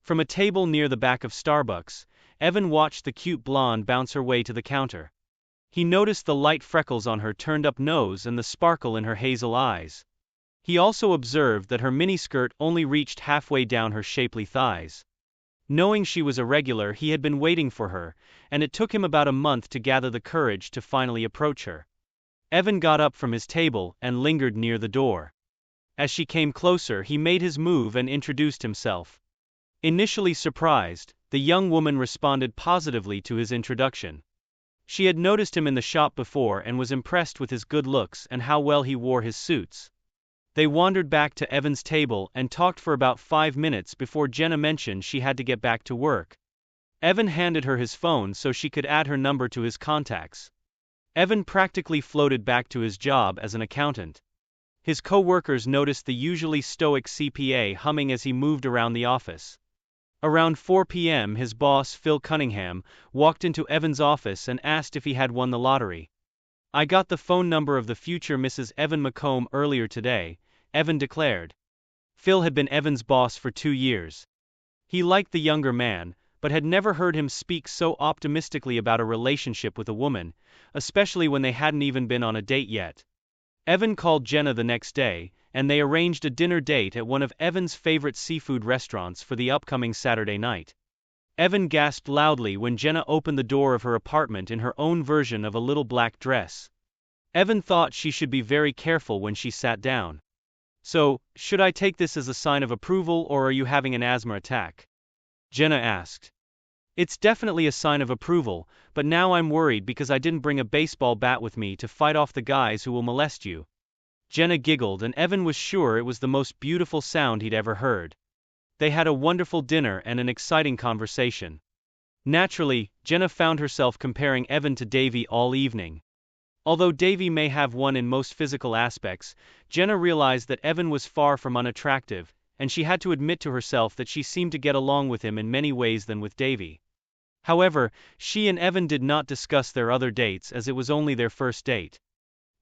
From a table near the back of Starbucks, Evan watched the cute blonde bounce her way to the counter. He noticed the light freckles on her turned-up nose and the sparkle in her hazel eyes. He also observed that her miniskirt only reached halfway down her shapely thighs. Knowing she was a regular, he had been waiting for her, and it took him about a month to gather the courage to finally approach her. Evan got up from his table and lingered near the door. As she came closer, he made his move and introduced himself. Initially surprised, the young woman responded positively to his introduction. She had noticed him in the shop before and was impressed with his good looks and how well he wore his suits. They wandered back to Evan's table and talked for about 5 minutes before Jenna mentioned she had to get back to work. Evan handed her his phone so she could add her number to his contacts. Evan practically floated back to his job as an accountant. His co-workers noticed the usually stoic CPA humming as he moved around the office. Around 4 p.m., his boss, Phil Cunningham, walked into Evan's office and asked if he had won the lottery. "I got the phone number of the future Mrs. Evan McComb earlier today," Evan declared. Phil had been Evan's boss for 2 years. He liked the younger man, but had never heard him speak so optimistically about a relationship with a woman, especially when they hadn't even been on a date yet. Evan called Jenna the next day, and they arranged a dinner date at one of Evan's favorite seafood restaurants for the upcoming Saturday night. Evan gasped loudly when Jenna opened the door of her apartment in her own version of a little black dress. Evan thought she should be very careful when she sat down. "So, should I take this as a sign of approval, or are you having an asthma attack?" Jenna asked. "It's definitely a sign of approval, but now I'm worried because I didn't bring a baseball bat with me to fight off the guys who will molest you." Jenna giggled, and Evan was sure it was the most beautiful sound he'd ever heard. They had a wonderful dinner and an exciting conversation. Naturally, Jenna found herself comparing Evan to Davy all evening. Although Davy may have won in most physical aspects, Jenna realized that Evan was far from unattractive, and she had to admit to herself that she seemed to get along with him in many ways than with Davy. However, she and Evan did not discuss their other dates as it was only their first date.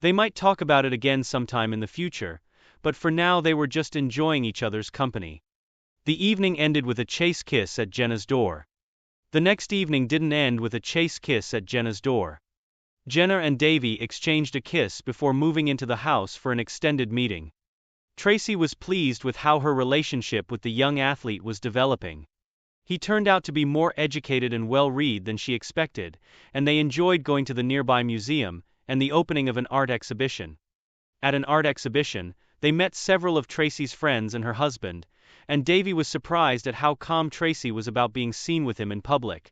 They might talk about it again sometime in the future, but for now they were just enjoying each other's company. The evening ended with a chase kiss at Jenna's door. The next evening didn't end with a chase kiss at Jenna's door. Jenna and Davy exchanged a kiss before moving into the house for an extended meeting. Tracy was pleased with how her relationship with the young athlete was developing. He turned out to be more educated and well-read than she expected, and they enjoyed going to the nearby museum and the opening of an art exhibition. At an art exhibition, they met several of Tracy's friends and her husband, and Davy was surprised at how calm Tracy was about being seen with him in public.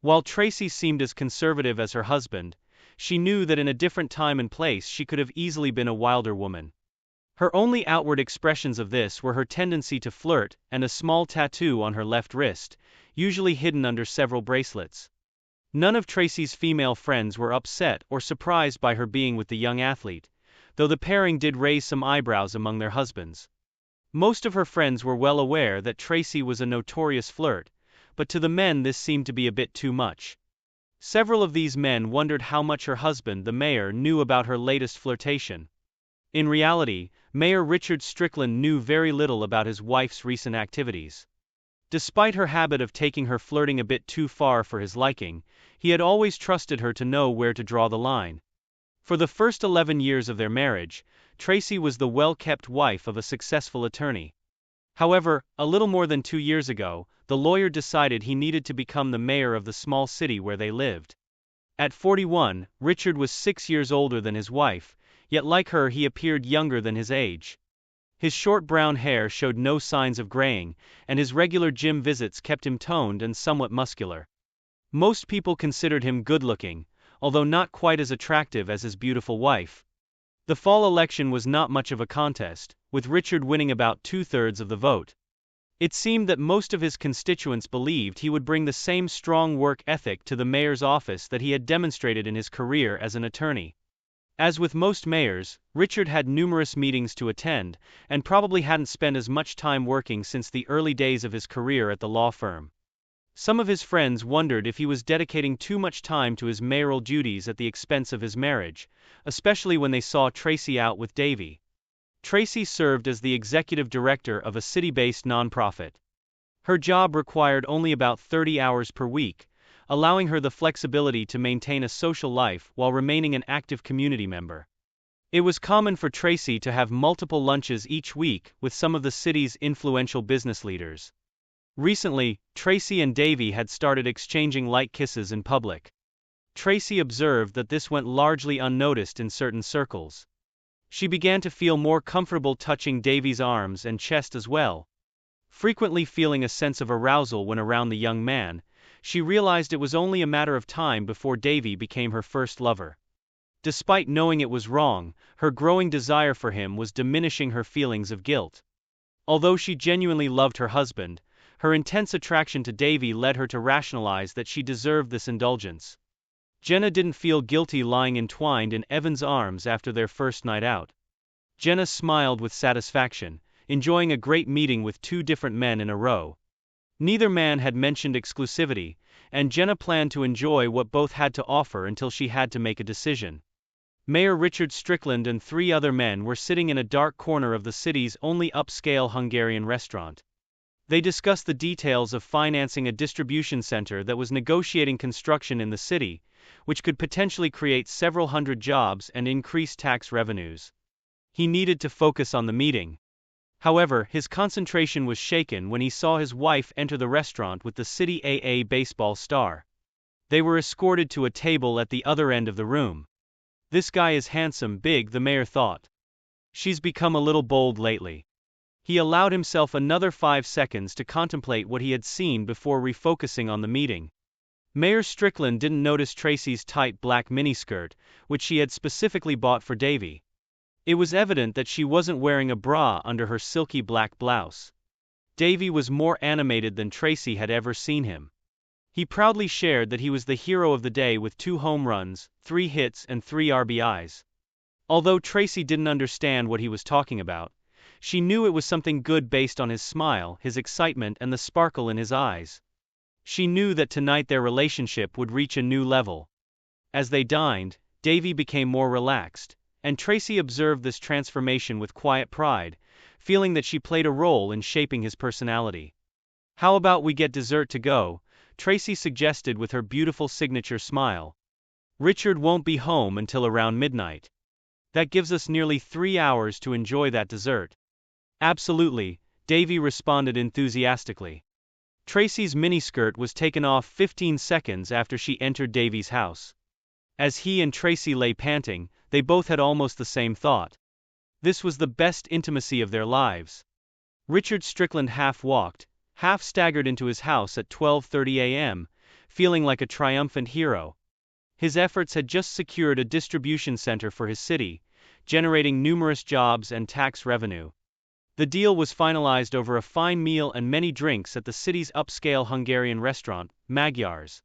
While Tracy seemed as conservative as her husband, she knew that in a different time and place she could have easily been a wilder woman. Her only outward expressions of this were her tendency to flirt and a small tattoo on her left wrist, usually hidden under several bracelets. None of Tracy's female friends were upset or surprised by her being with the young athlete, though the pairing did raise some eyebrows among their husbands. Most of her friends were well aware that Tracy was a notorious flirt, but to the men this seemed to be a bit too much. Several of these men wondered how much her husband, the mayor, knew about her latest flirtation. In reality, Mayor Richard Strickland knew very little about his wife's recent activities. Despite her habit of taking her flirting a bit too far for his liking, he had always trusted her to know where to draw the line. For the first 11 years of their marriage, Tracy was the well-kept wife of a successful attorney. However, a little more than 2 years ago, the lawyer decided he needed to become the mayor of the small city where they lived. At 41, Richard was 6 years older than his wife, yet like her he appeared younger than his age. His short brown hair showed no signs of graying, and his regular gym visits kept him toned and somewhat muscular. Most people considered him good-looking, although not quite as attractive as his beautiful wife. The fall election was not much of a contest, with Richard winning about 2/3 of the vote. It seemed that most of his constituents believed he would bring the same strong work ethic to the mayor's office that he had demonstrated in his career as an attorney. As with most mayors, Richard had numerous meetings to attend, and probably hadn't spent as much time working since the early days of his career at the law firm. Some of his friends wondered if he was dedicating too much time to his mayoral duties at the expense of his marriage, especially when they saw Tracy out with Davy. Tracy served as the executive director of a city-based nonprofit. Her job required only about 30 hours per week, allowing her the flexibility to maintain a social life while remaining an active community member. It was common for Tracy to have multiple lunches each week with some of the city's influential business leaders. Recently, Tracy and Davy had started exchanging light kisses in public. Tracy observed that this went largely unnoticed in certain circles. She began to feel more comfortable touching Davy's arms and chest as well. Frequently feeling a sense of arousal when around the young man, she realized it was only a matter of time before Davy became her first lover. Despite knowing it was wrong, her growing desire for him was diminishing her feelings of guilt. Although she genuinely loved her husband, her intense attraction to Davy led her to rationalize that she deserved this indulgence. Jenna didn't feel guilty lying entwined in Evan's arms after their first night out. Jenna smiled with satisfaction, enjoying a great meeting with two different men in a row. Neither man had mentioned exclusivity, and Jenna planned to enjoy what both had to offer until she had to make a decision. Mayor Richard Strickland and three other men were sitting in a dark corner of the city's only upscale Hungarian restaurant. They discussed the details of financing a distribution center that was negotiating construction in the city, which could potentially create several hundred jobs and increase tax revenues. He needed to focus on the meeting. However, his concentration was shaken when he saw his wife enter the restaurant with the City AA baseball star. They were escorted to a table at the other end of the room. This guy is handsome, big, the mayor thought. She's become a little bold lately. He allowed himself another 5 seconds to contemplate what he had seen before refocusing on the meeting. Mayor Strickland didn't notice Tracy's tight black miniskirt, which she had specifically bought for Davy. It was evident that she wasn't wearing a bra under her silky black blouse. Davy was more animated than Tracy had ever seen him. He proudly shared that he was the hero of the day with 2 home runs, 3 hits and 3 RBIs. Although Tracy didn't understand what he was talking about, she knew it was something good based on his smile, his excitement and the sparkle in his eyes. She knew that tonight their relationship would reach a new level. As they dined, Davy became more relaxed, and Tracy observed this transformation with quiet pride, feeling that she played a role in shaping his personality. "How about we get dessert to go?" Tracy suggested with her beautiful signature smile. "Richard won't be home until around midnight. That gives us nearly 3 hours to enjoy that dessert." "Absolutely," Davy responded enthusiastically. Tracy's miniskirt was taken off 15 seconds after she entered Davy's house. As he and Tracy lay panting, they both had almost the same thought. This was the best intimacy of their lives. Richard Strickland half walked, half staggered into his house at 12:30 a.m., feeling like a triumphant hero. His efforts had just secured a distribution center for his city, generating numerous jobs and tax revenue. The deal was finalized over a fine meal and many drinks at the city's upscale Hungarian restaurant, Magyar's.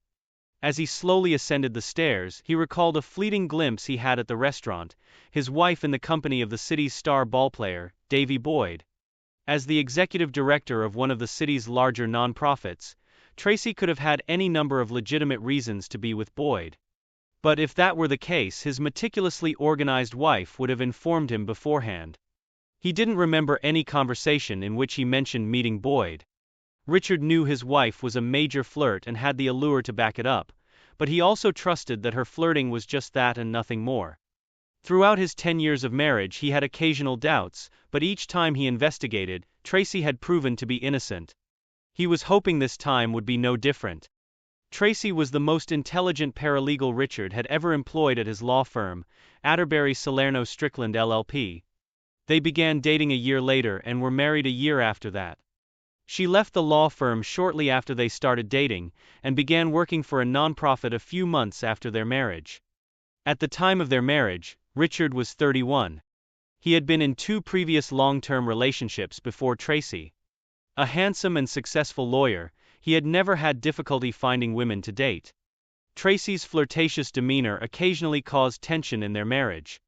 As he slowly ascended the stairs, he recalled a fleeting glimpse he had at the restaurant, his wife in the company of the city's star ballplayer, Davy Boyd. As the executive director of one of the city's larger nonprofits, Tracy could have had any number of legitimate reasons to be with Boyd. But if that were the case, his meticulously organized wife would have informed him beforehand. He didn't remember any conversation in which he mentioned meeting Boyd. Richard knew his wife was a major flirt and had the allure to back it up, but he also trusted that her flirting was just that and nothing more. Throughout his 10 years of marriage he had occasional doubts, but each time he investigated, Tracy had proven to be innocent. He was hoping this time would be no different. Tracy was the most intelligent paralegal Richard had ever employed at his law firm, Atterbury Salerno Strickland LLP. They began dating a year later and were married a year after that. She left the law firm shortly after they started dating, and began working for a nonprofit a few months after their marriage. At the time of their marriage, Richard was 31. He had been in 2 previous long-term relationships before Tracy. A handsome and successful lawyer, he had never had difficulty finding women to date. Tracy's flirtatious demeanor occasionally caused tension in their marriage.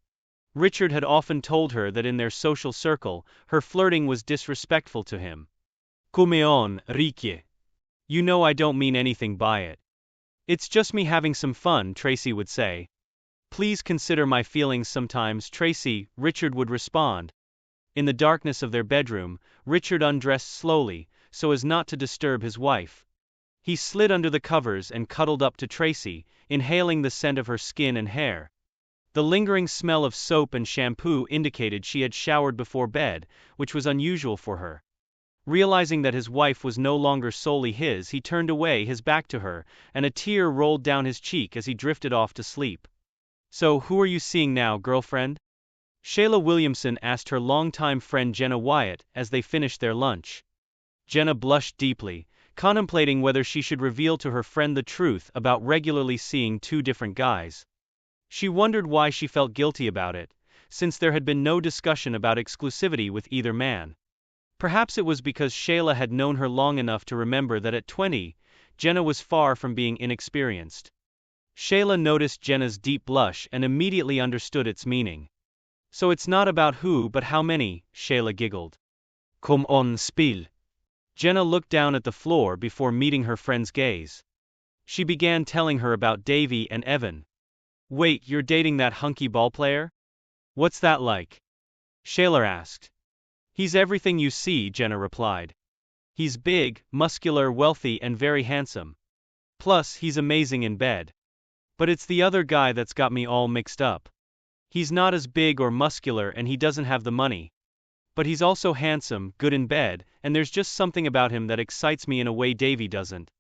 Richard had often told her that in their social circle, her flirting was disrespectful to him. "Come on, Ricky. You know I don't mean anything by it. It's just me having some fun," Tracy would say. "Please consider my feelings sometimes, Tracy," Richard would respond. In the darkness of their bedroom, Richard undressed slowly, so as not to disturb his wife. He slid under the covers and cuddled up to Tracy, inhaling the scent of her skin and hair. The lingering smell of soap and shampoo indicated she had showered before bed, which was unusual for her. Realizing that his wife was no longer solely his, he turned away, his back to her, and a tear rolled down his cheek as he drifted off to sleep. "So who are you seeing now, girlfriend?" Shayla Williamson asked her longtime friend Jenna Wyatt as they finished their lunch. Jenna blushed deeply, contemplating whether she should reveal to her friend the truth about regularly seeing 2 different guys. She wondered why she felt guilty about it, since there had been no discussion about exclusivity with either man. Perhaps it was because Shayla had known her long enough to remember that at 20, Jenna was far from being inexperienced. Shayla noticed Jenna's deep blush and immediately understood its meaning. So it's not about who but how many, Shayla giggled. Kom on, spel. Jenna looked down at the floor before meeting her friend's gaze. She began telling her about Davy and Evan. Wait, you're dating that hunky ballplayer? What's that like? Shayla asked. He's everything you see, Jenna replied. He's big, muscular, wealthy, and very handsome. Plus, he's amazing in bed. But it's the other guy that's got me all mixed up. He's not as big or muscular and he doesn't have the money. But he's also handsome, good in bed, and there's just something about him that excites me in a way Davy doesn't.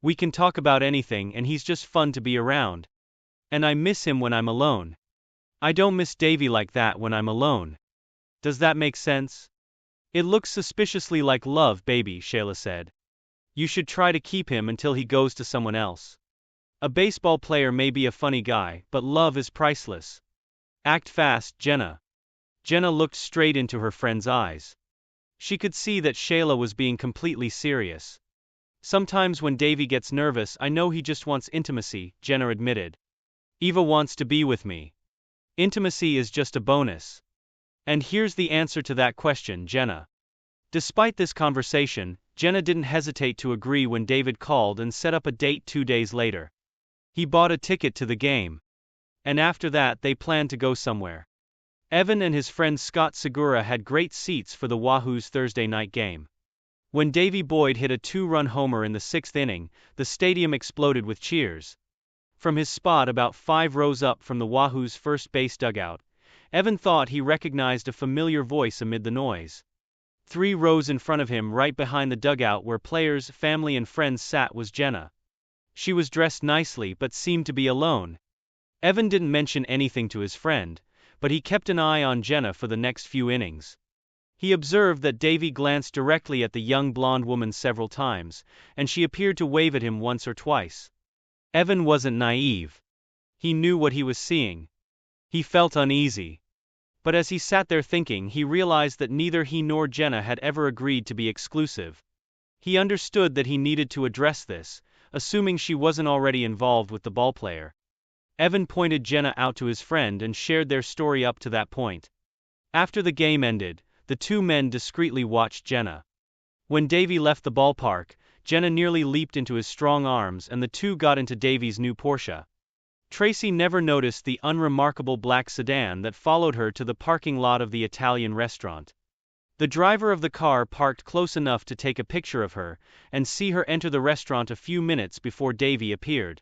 We can talk about anything and he's just fun to be around. And I miss him when I'm alone. I don't miss Davy like that when I'm alone. Does that make sense? It looks suspiciously like love, baby, Shayla said. You should try to keep him until he goes to someone else. A baseball player may be a funny guy, but love is priceless. Act fast, Jenna. Jenna looked straight into her friend's eyes. She could see that Shayla was being completely serious. Sometimes when Davy gets nervous, I know he just wants intimacy, Jenna admitted. Eva wants to be with me. Intimacy is just a bonus. And here's the answer to that question, Jenna. Despite this conversation, Jenna didn't hesitate to agree when David called and set up a date 2 days later. He bought a ticket to the game. And after that they planned to go somewhere. Evan and his friend Scott Segura had great seats for the Wahoo's Thursday night game. When Davy Boyd hit a 2-run homer in the 6th inning, the stadium exploded with cheers. From his spot about 5 rows up from the Wahoo's first base dugout, Evan thought he recognized a familiar voice amid the noise. 3 rows in front of him, right behind the dugout where players, family and friends sat, was Jenna. She was dressed nicely but seemed to be alone. Evan didn't mention anything to his friend, but he kept an eye on Jenna for the next few innings. He observed that Davy glanced directly at the young blonde woman several times, and she appeared to wave at him once or twice. Evan wasn't naive. He knew what he was seeing. He felt uneasy. But as he sat there thinking, he realized that neither he nor Jenna had ever agreed to be exclusive. He understood that he needed to address this, assuming she wasn't already involved with the ballplayer. Evan pointed Jenna out to his friend and shared their story up to that point. After the game ended, the 2 men discreetly watched Jenna. When Davy left the ballpark, Jenna nearly leaped into his strong arms and the 2 got into Davy's new Porsche. Tracy never noticed the unremarkable black sedan that followed her to the parking lot of the Italian restaurant. The driver of the car parked close enough to take a picture of her and see her enter the restaurant a few minutes before Davy appeared.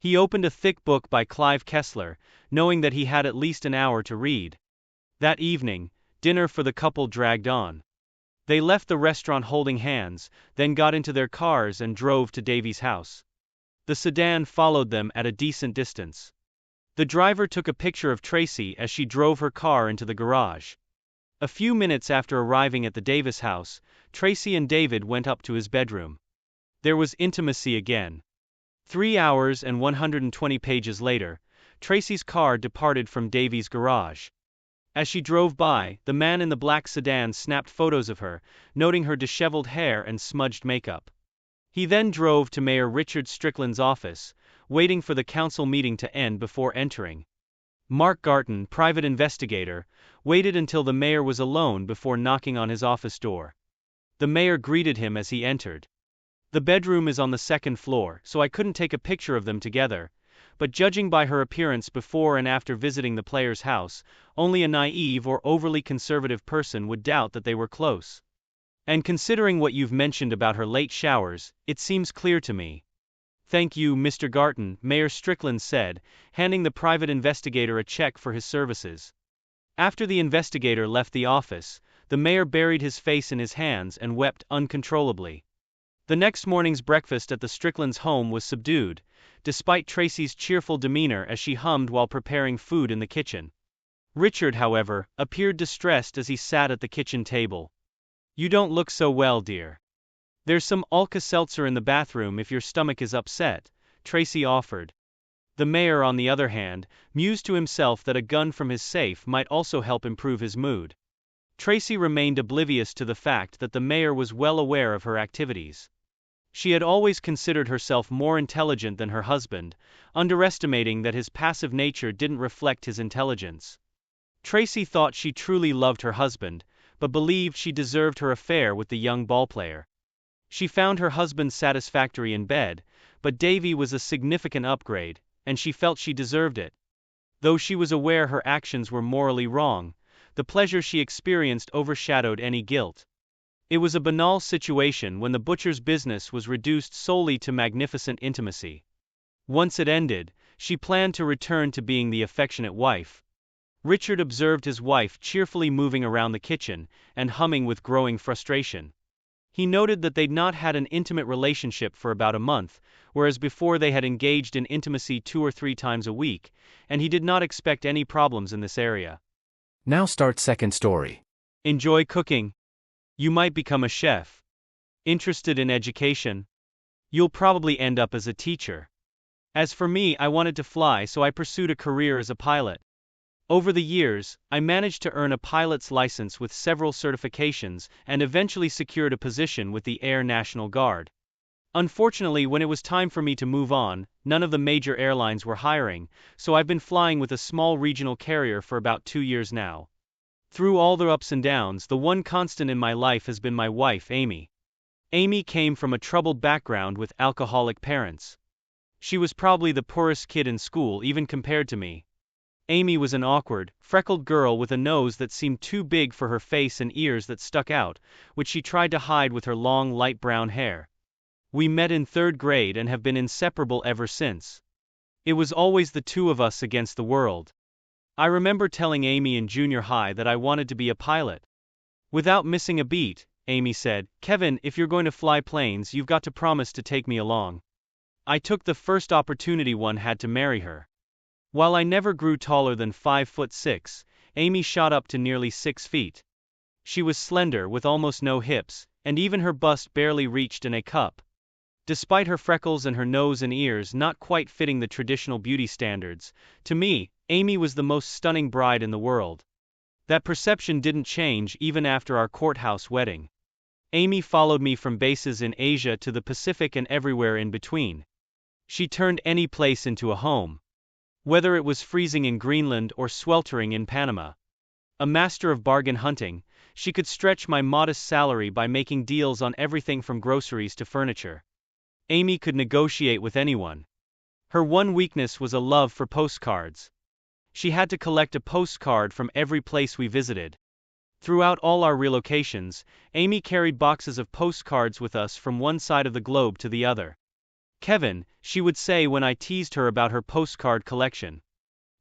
He opened a thick book by Clive Kessler, knowing that he had at least an hour to read. That evening, dinner for the couple dragged on. They left the restaurant holding hands, then got into their cars and drove to Davy's house. The sedan followed them at a decent distance. The driver took a picture of Tracy as she drove her car into the garage. A few minutes after arriving at the Davis house, Tracy and David went up to his bedroom. There was intimacy again. 3 hours and 120 pages later, Tracy's car departed from Davy's garage. As she drove by, the man in the black sedan snapped photos of her, noting her disheveled hair and smudged makeup. He then drove to Mayor Richard Strickland's office, waiting for the council meeting to end before entering. Mark Garton, private investigator, waited until the mayor was alone before knocking on his office door. The mayor greeted him as he entered. The bedroom is on the 2nd floor, so I couldn't take a picture of them together, but judging by her appearance before and after visiting the player's house, only a naive or overly conservative person would doubt that they were close. And considering what you've mentioned about her late showers, it seems clear to me. Thank you, Mr. Garton, Mayor Strickland said, handing the private investigator a check for his services. After the investigator left the office, the mayor buried his face in his hands and wept uncontrollably. The next morning's breakfast at the Stricklands' home was subdued, despite Tracy's cheerful demeanor as she hummed while preparing food in the kitchen. Richard, however, appeared distressed as he sat at the kitchen table. You don't look so well, dear. There's some Alka-Seltzer in the bathroom if your stomach is upset, Tracy offered. The mayor, on the other hand, mused to himself that a gun from his safe might also help improve his mood. Tracy remained oblivious to the fact that the mayor was well aware of her activities. She had always considered herself more intelligent than her husband, underestimating that his passive nature didn't reflect his intelligence. Tracy thought she truly loved her husband, but believed she deserved her affair with the young ballplayer. She found her husband satisfactory in bed, but Davy was a significant upgrade, and she felt she deserved it. Though she was aware her actions were morally wrong, the pleasure she experienced overshadowed any guilt. It was a banal situation when the butcher's business was reduced solely to magnificent intimacy. Once it ended, she planned to return to being the affectionate wife. Richard observed his wife cheerfully moving around the kitchen and humming with growing frustration. He noted that they'd not had an intimate relationship for about a month, whereas before they had engaged in intimacy 2 or 3 times a week, and he did not expect any problems in this area. Now start second story. Enjoy cooking? You might become a chef. Interested in education? You'll probably end up as a teacher. As for me, I wanted to fly, so I pursued a career as a pilot. Over the years, I managed to earn a pilot's license with several certifications and eventually secured a position with the Air National Guard. Unfortunately, when it was time for me to move on, none of the major airlines were hiring, so I've been flying with a small regional carrier for about 2 years now. Through all the ups and downs, the one constant in my life has been my wife, Amy. Amy came from a troubled background with alcoholic parents. She was probably the poorest kid in school even compared to me. Amy was an awkward, freckled girl with a nose that seemed too big for her face and ears that stuck out, which she tried to hide with her long light brown hair. We met in 3rd grade and have been inseparable ever since. It was always the two of us against the world. I remember telling Amy in junior high that I wanted to be a pilot. Without missing a beat, Amy said, "Kevin, if you're going to fly planes, you've got to promise to take me along." I took the first opportunity one had to marry her. While I never grew taller than 5'6", Amy shot up to nearly 6 feet. She was slender with almost no hips, and even her bust barely reached an A cup. Despite her freckles and her nose and ears not quite fitting the traditional beauty standards, to me, Amy was the most stunning bride in the world. That perception didn't change even after our courthouse wedding. Amy followed me from bases in Asia to the Pacific and everywhere in between. She turned any place into a home. Whether it was freezing in Greenland or sweltering in Panama. A master of bargain hunting, she could stretch my modest salary by making deals on everything from groceries to furniture. Amy could negotiate with anyone. Her one weakness was a love for postcards. She had to collect a postcard from every place we visited. Throughout all our relocations, Amy carried boxes of postcards with us from one side of the globe to the other. "Kevin," she would say when I teased her about her postcard collection,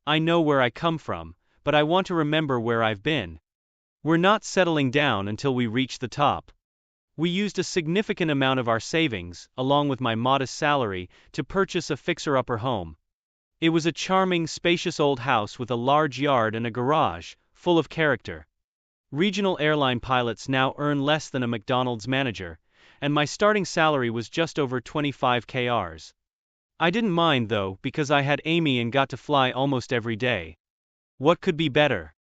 "I know where I come from, but I want to remember where I've been. We're not settling down until we reach the top." We used a significant amount of our savings, along with my modest salary, to purchase a fixer-upper home. It was a charming, spacious old house with a large yard and a garage, full of character. Regional airline pilots now earn less than a McDonald's manager, and my starting salary was just over 25 krs. I didn't mind though, because I had Amy and got to fly almost every day. What could be better?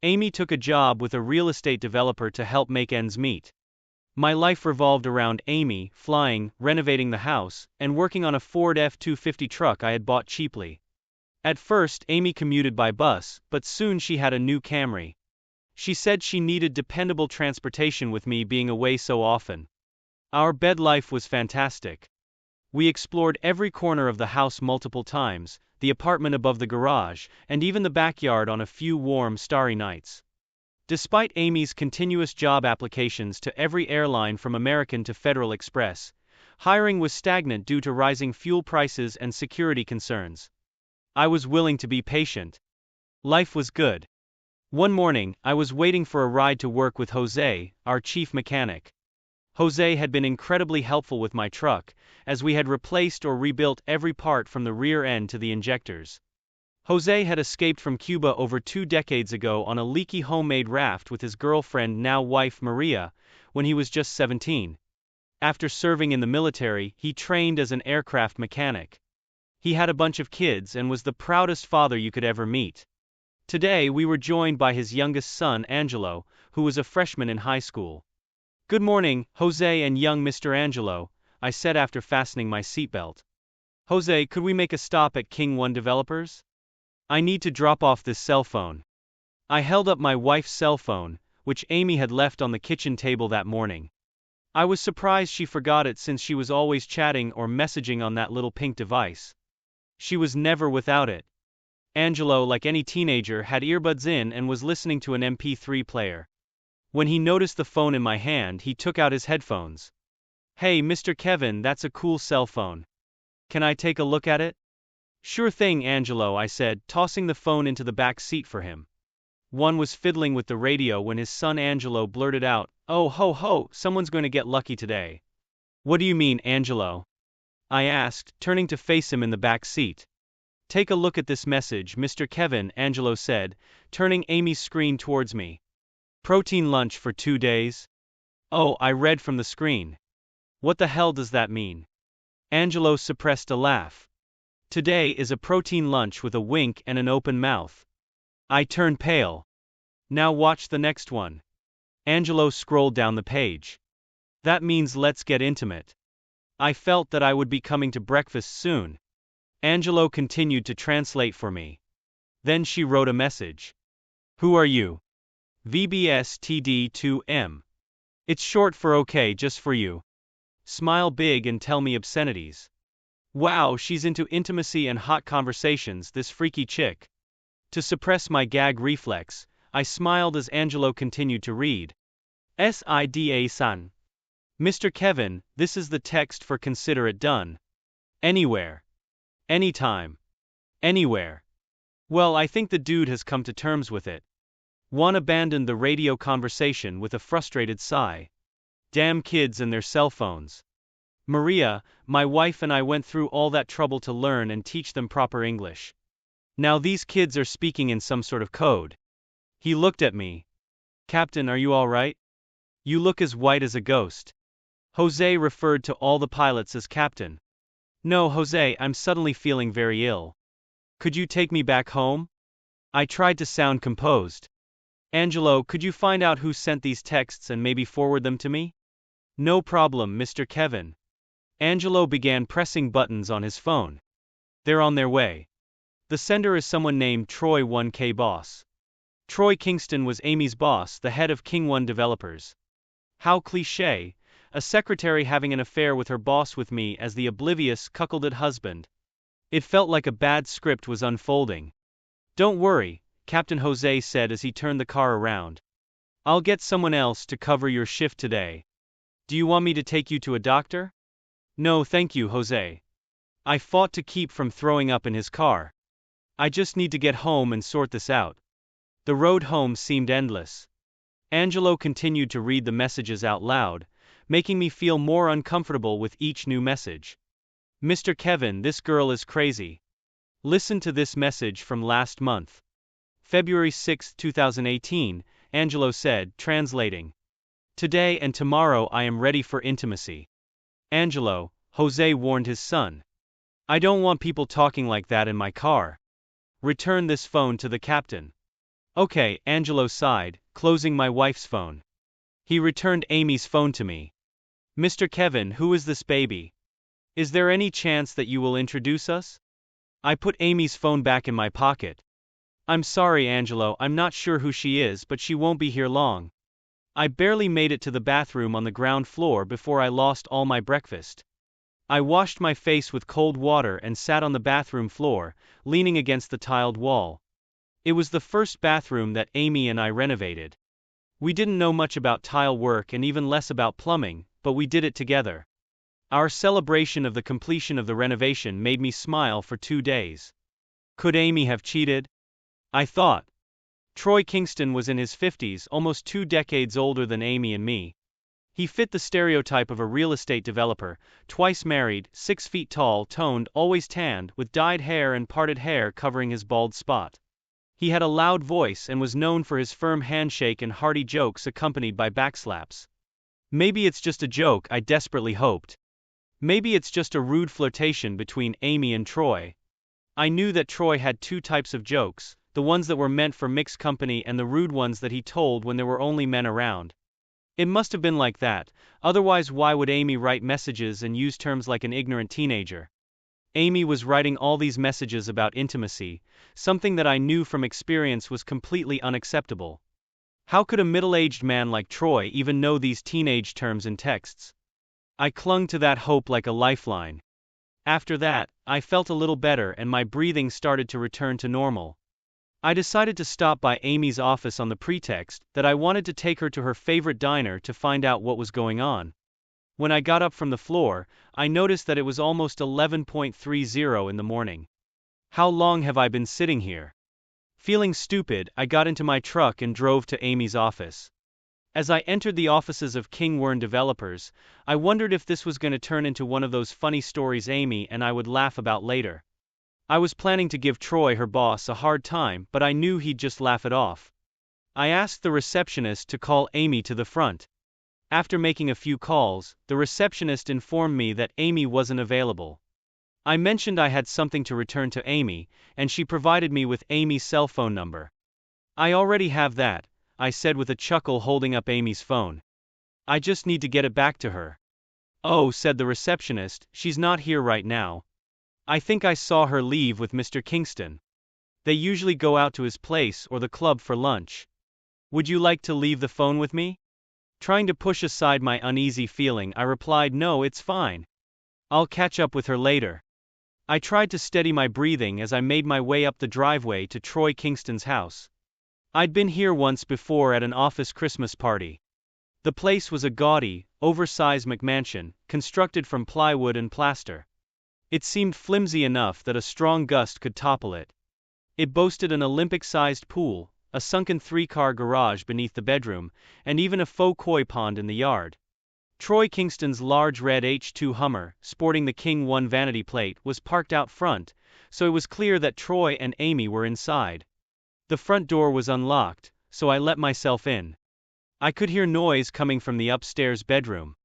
Amy took a job with a real estate developer to help make ends meet. My life revolved around Amy, flying, renovating the house, and working on a Ford F-250 truck I had bought cheaply. At first, Amy commuted by bus, but soon she had a new Camry. She said she needed dependable transportation with me being away so often. Our bed life was fantastic. We explored every corner of the house multiple times, the apartment above the garage, and even the backyard on a few warm, starry nights. Despite Amy's continuous job applications to every airline from American to Federal Express, hiring was stagnant due to rising fuel prices and security concerns. I was willing to be patient. Life was good. One morning, I was waiting for a ride to work with Jose, our chief mechanic. Jose had been incredibly helpful with my truck, as we had replaced or rebuilt every part from the rear end to the injectors. Jose had escaped from Cuba over 2 decades ago on a leaky homemade raft with his girlfriend, now wife Maria, when he was just 17. After serving in the military, he trained as an aircraft mechanic. He had a bunch of kids and was the proudest father you could ever meet. Today we were joined by his youngest son, Angelo, who was a freshman in high school. "Good morning, Jose and young Mr. Angelo," I said after fastening my seatbelt. "Jose, could we make a stop at King One Developers? I need to drop off this cell phone." I held up my wife's cell phone, which Amy had left on the kitchen table that morning. I was surprised she forgot it since she was always chatting or messaging on that little pink device. She was never without it. Angelo, like any teenager, had earbuds in and was listening to an MP3 player. When he noticed the phone in my hand, he took out his headphones. "Hey, Mr. Kevin, that's a cool cell phone. Can I take a look at it?" "Sure thing, Angelo," I said, tossing the phone into the back seat for him. One was fiddling with the radio when his son Angelo blurted out, "Oh ho ho, someone's going to get lucky today." "What do you mean, Angelo?" I asked, turning to face him in the back seat. "Take a look at this message, Mr. Kevin," Angelo said, turning Amy's screen towards me. "Protein lunch for 2 days?" "Oh," I read from the screen. "What the hell does that mean?" Angelo suppressed a laugh. "Today is a protein lunch with a wink and an open mouth." I turned pale. "Now watch the next one." Angelo scrolled down the page. "That means let's get intimate." I felt that I would be coming to breakfast soon. Angelo continued to translate for me. Then she wrote a message. "Who are you?" "VBSTD2M. It's short for okay, just for you. Smile big and tell me obscenities." Wow, she's into intimacy and hot conversations, this freaky chick. To suppress my gag reflex, I smiled as Angelo continued to read. "SIDA-san. Mr. Kevin, this is the text for consider it done. Anywhere. Anytime. Anywhere." Well, I think the dude has come to terms with it. One abandoned the radio conversation with a frustrated sigh. Damn kids and their cell phones. Maria, my wife, and I went through all that trouble to learn and teach them proper English. Now these kids are speaking in some sort of code. He looked at me. "Captain, are you all right? You look as white as a ghost." Jose referred to all the pilots as captain. "No, Jose, I'm suddenly feeling very ill. Could you take me back home?" I tried to sound composed. "Angelo, could you find out who sent these texts and maybe forward them to me?" "No problem, Mr. Kevin." Angelo began pressing buttons on his phone. "They're on their way. The sender is someone named Troy 1K Boss." Troy Kingston was Amy's boss, the head of King One Developers. How cliché, a secretary having an affair with her boss with me as the oblivious, cuckolded husband. It felt like a bad script was unfolding. "Don't worry," Captain Jose said as he turned the car around. "I'll get someone else to cover your shift today. Do you want me to take you to a doctor?" "No, thank you, Jose." I fought to keep from throwing up in his car. "I just need to get home and sort this out." The road home seemed endless. Angelo continued to read the messages out loud, making me feel more uncomfortable with each new message. "Mr. Kevin, this girl is crazy. Listen to this message from last month. February 6, 2018, Angelo said, translating. Today and tomorrow I am ready for intimacy. Angelo, Jose warned his son. I don't want people talking like that in my car. Return this phone to the captain. Okay, Angelo sighed, closing my wife's phone. He returned Amy's phone to me. Mr. Kevin, who is this baby? Is there any chance that you will introduce us? I put Amy's phone back in my pocket. I'm sorry, Angelo, I'm not sure who she is, but she won't be here long. I barely made it to the bathroom on the ground floor before I lost all my breakfast. I washed my face with cold water and sat on the bathroom floor, leaning against the tiled wall. It was the first bathroom that Amy and I renovated. We didn't know much about tile work and even less about plumbing, but we did it together. Our celebration of the completion of the renovation made me smile for 2 days. Could Amy have cheated? I thought. Troy Kingston was in his 50s, almost 2 decades older than Amy and me. He fit the stereotype of a real estate developer, twice married, 6 feet tall, toned, always tanned, with dyed hair and parted hair covering his bald spot. He had a loud voice and was known for his firm handshake and hearty jokes accompanied by backslaps. Maybe it's just a joke, I desperately hoped. Maybe it's just a rude flirtation between Amy and Troy. I knew that Troy had 2 types of jokes, the ones that were meant for mixed company and the rude ones that he told when there were only men around. It must have been like that, otherwise why would Amy write messages and use terms like an ignorant teenager? Amy was writing all these messages about intimacy, something that I knew from experience was completely unacceptable. How could a middle-aged man like Troy even know these teenage terms and texts? I clung to that hope like a lifeline. After that, I felt a little better and my breathing started to return to normal. I decided to stop by Amy's office on the pretext that I wanted to take her to her favorite diner to find out what was going on. When I got up from the floor, I noticed that it was almost 11:30 in the morning. How long have I been sitting here? Feeling stupid, I got into my truck and drove to Amy's office. As I entered the offices of King Wern Developers, I wondered if this was going to turn into one of those funny stories Amy and I would laugh about later. I was planning to give Troy, her boss, a hard time, but I knew he'd just laugh it off. I asked the receptionist to call Amy to the front. After making a few calls, the receptionist informed me that Amy wasn't available. I mentioned I had something to return to Amy, and she provided me with Amy's cell phone number. I already have that, I said with a chuckle, holding up Amy's phone. I just need to get it back to her. Oh, said the receptionist, she's not here right now. I think I saw her leave with Mr. Kingston. They usually go out to his place or the club for lunch. Would you like to leave the phone with me? Trying to push aside my uneasy feeling, I replied, no, it's fine. I'll catch up with her later. I tried to steady my breathing as I made my way up the driveway to Troy Kingston's house. I'd been here once before at an office Christmas party. The place was a gaudy, oversized McMansion, constructed from plywood and plaster. It seemed flimsy enough that a strong gust could topple it. It boasted an Olympic-sized pool, a sunken 3-car garage beneath the bedroom, and even a faux koi pond in the yard. Troy Kingston's large red H2 Hummer, sporting the King 1 vanity plate, was parked out front, so it was clear that Troy and Amy were inside. The front door was unlocked, so I let myself in. I could hear noise coming from the upstairs bedroom.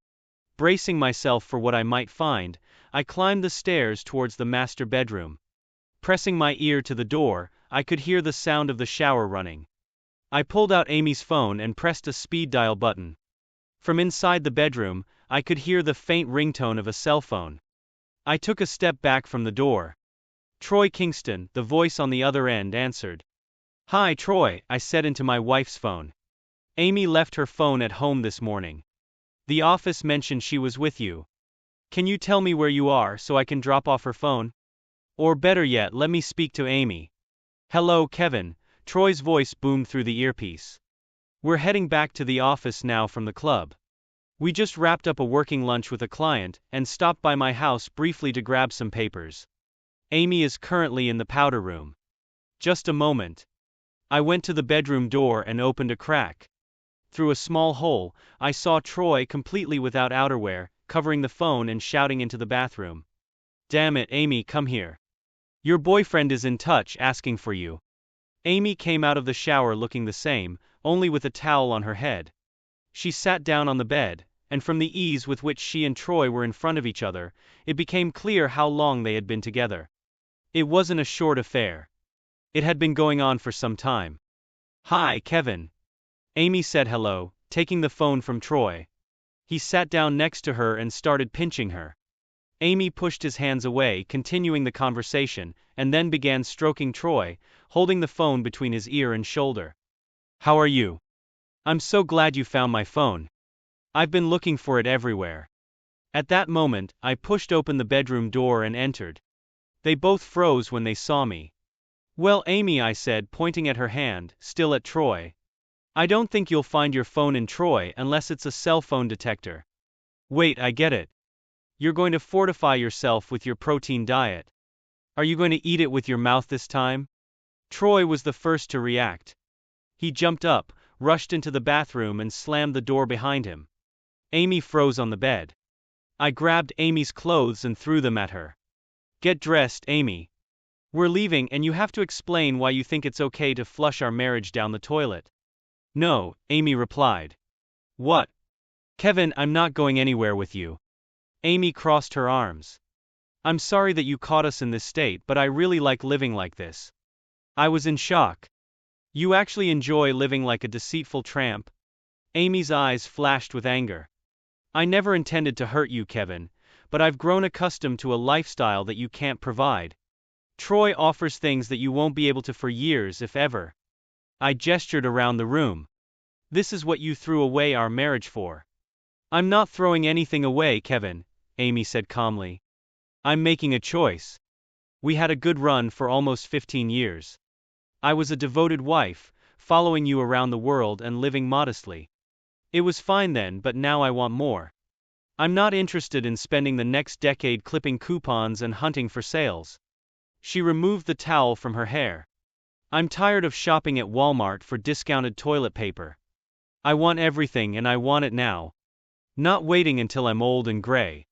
Bracing myself for what I might find, I climbed the stairs towards the master bedroom. Pressing my ear to the door, I could hear the sound of the shower running. I pulled out Amy's phone and pressed a speed dial button. From inside the bedroom, I could hear the faint ringtone of a cell phone. I took a step back from the door. Troy Kingston, the voice on the other end, answered. Hi Troy, I said into my wife's phone. Amy left her phone at home this morning. The office mentioned she was with you. Can you tell me where you are so I can drop off her phone? Or better yet, let me speak to Amy. Hello, Kevin, Troy's voice boomed through the earpiece. We're heading back to the office now from the club. We just wrapped up a working lunch with a client and stopped by my house briefly to grab some papers. Amy is currently in the powder room. Just a moment. I went to the bedroom door and opened a crack. Through a small hole, I saw Troy completely without outerwear, covering the phone and shouting into the bathroom. Damn it, Amy, come here. Your boyfriend is in touch, asking for you. Amy came out of the shower looking the same, only with a towel on her head. She sat down on the bed, and from the ease with which she and Troy were in front of each other, it became clear how long they had been together. It wasn't a short affair. It had been going on for some time. Hi, Kevin. Amy said hello, taking the phone from Troy. He sat down next to her and started pinching her. Amy pushed his hands away, continuing the conversation, and then began stroking Troy, holding the phone between his ear and shoulder. How are you? I'm so glad you found my phone. I've been looking for it everywhere. At that moment, I pushed open the bedroom door and entered. They both froze when they saw me. Well, Amy, I said, pointing at her hand, still at Troy. I don't think you'll find your phone in Troy unless it's a cell phone detector. Wait, I get it. You're going to fortify yourself with your protein diet. Are you going to eat it with your mouth this time? Troy was the first to react. He jumped up, rushed into the bathroom and slammed the door behind him. Amy froze on the bed. I grabbed Amy's clothes and threw them at her. Get dressed, Amy. We're leaving and you have to explain why you think it's okay to flush our marriage down the toilet. No, Amy replied. What? Kevin, I'm not going anywhere with you. Amy crossed her arms. I'm sorry that you caught us in this state, but I really like living like this. I was in shock. You actually enjoy living like a deceitful tramp? Amy's eyes flashed with anger. I never intended to hurt you, Kevin, but I've grown accustomed to a lifestyle that you can't provide. Troy offers things that you won't be able to for years if ever. I gestured around the room. This is what you threw away our marriage for. I'm not throwing anything away, Kevin, Amy said calmly. I'm making a choice. We had a good run for almost 15 years. I was a devoted wife, following you around the world and living modestly. It was fine then, but now I want more. I'm not interested in spending the next decade clipping coupons and hunting for sales. She removed the towel from her hair. I'm tired of shopping at Walmart for discounted toilet paper. I want everything and I want it now. Not waiting until I'm old and gray.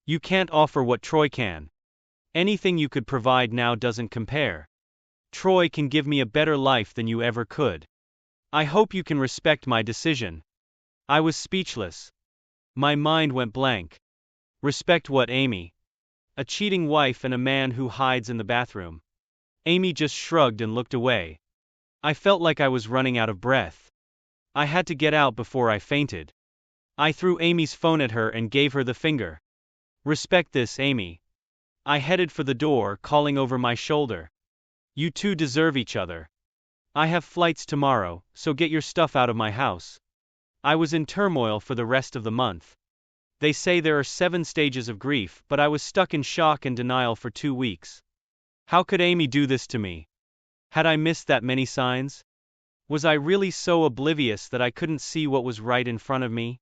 You can't offer what Troy can. Anything you could provide now doesn't compare. Troy can give me a better life than you ever could. I hope you can respect my decision. I was speechless. My mind went blank. Respect what, Amy? A cheating wife and a man who hides in the bathroom. Amy just shrugged and looked away. I felt like I was running out of breath. I had to get out before I fainted. I threw Amy's phone at her and gave her the finger. Respect this, Amy. I headed for the door, calling over my shoulder. You two deserve each other. I have flights tomorrow, so get your stuff out of my house. I was in turmoil for the rest of the month. They say there are 7 stages of grief, but I was stuck in shock and denial for 2 weeks. How could Amy do this to me? Had I missed that many signs? Was I really so oblivious that I couldn't see what was right in front of me?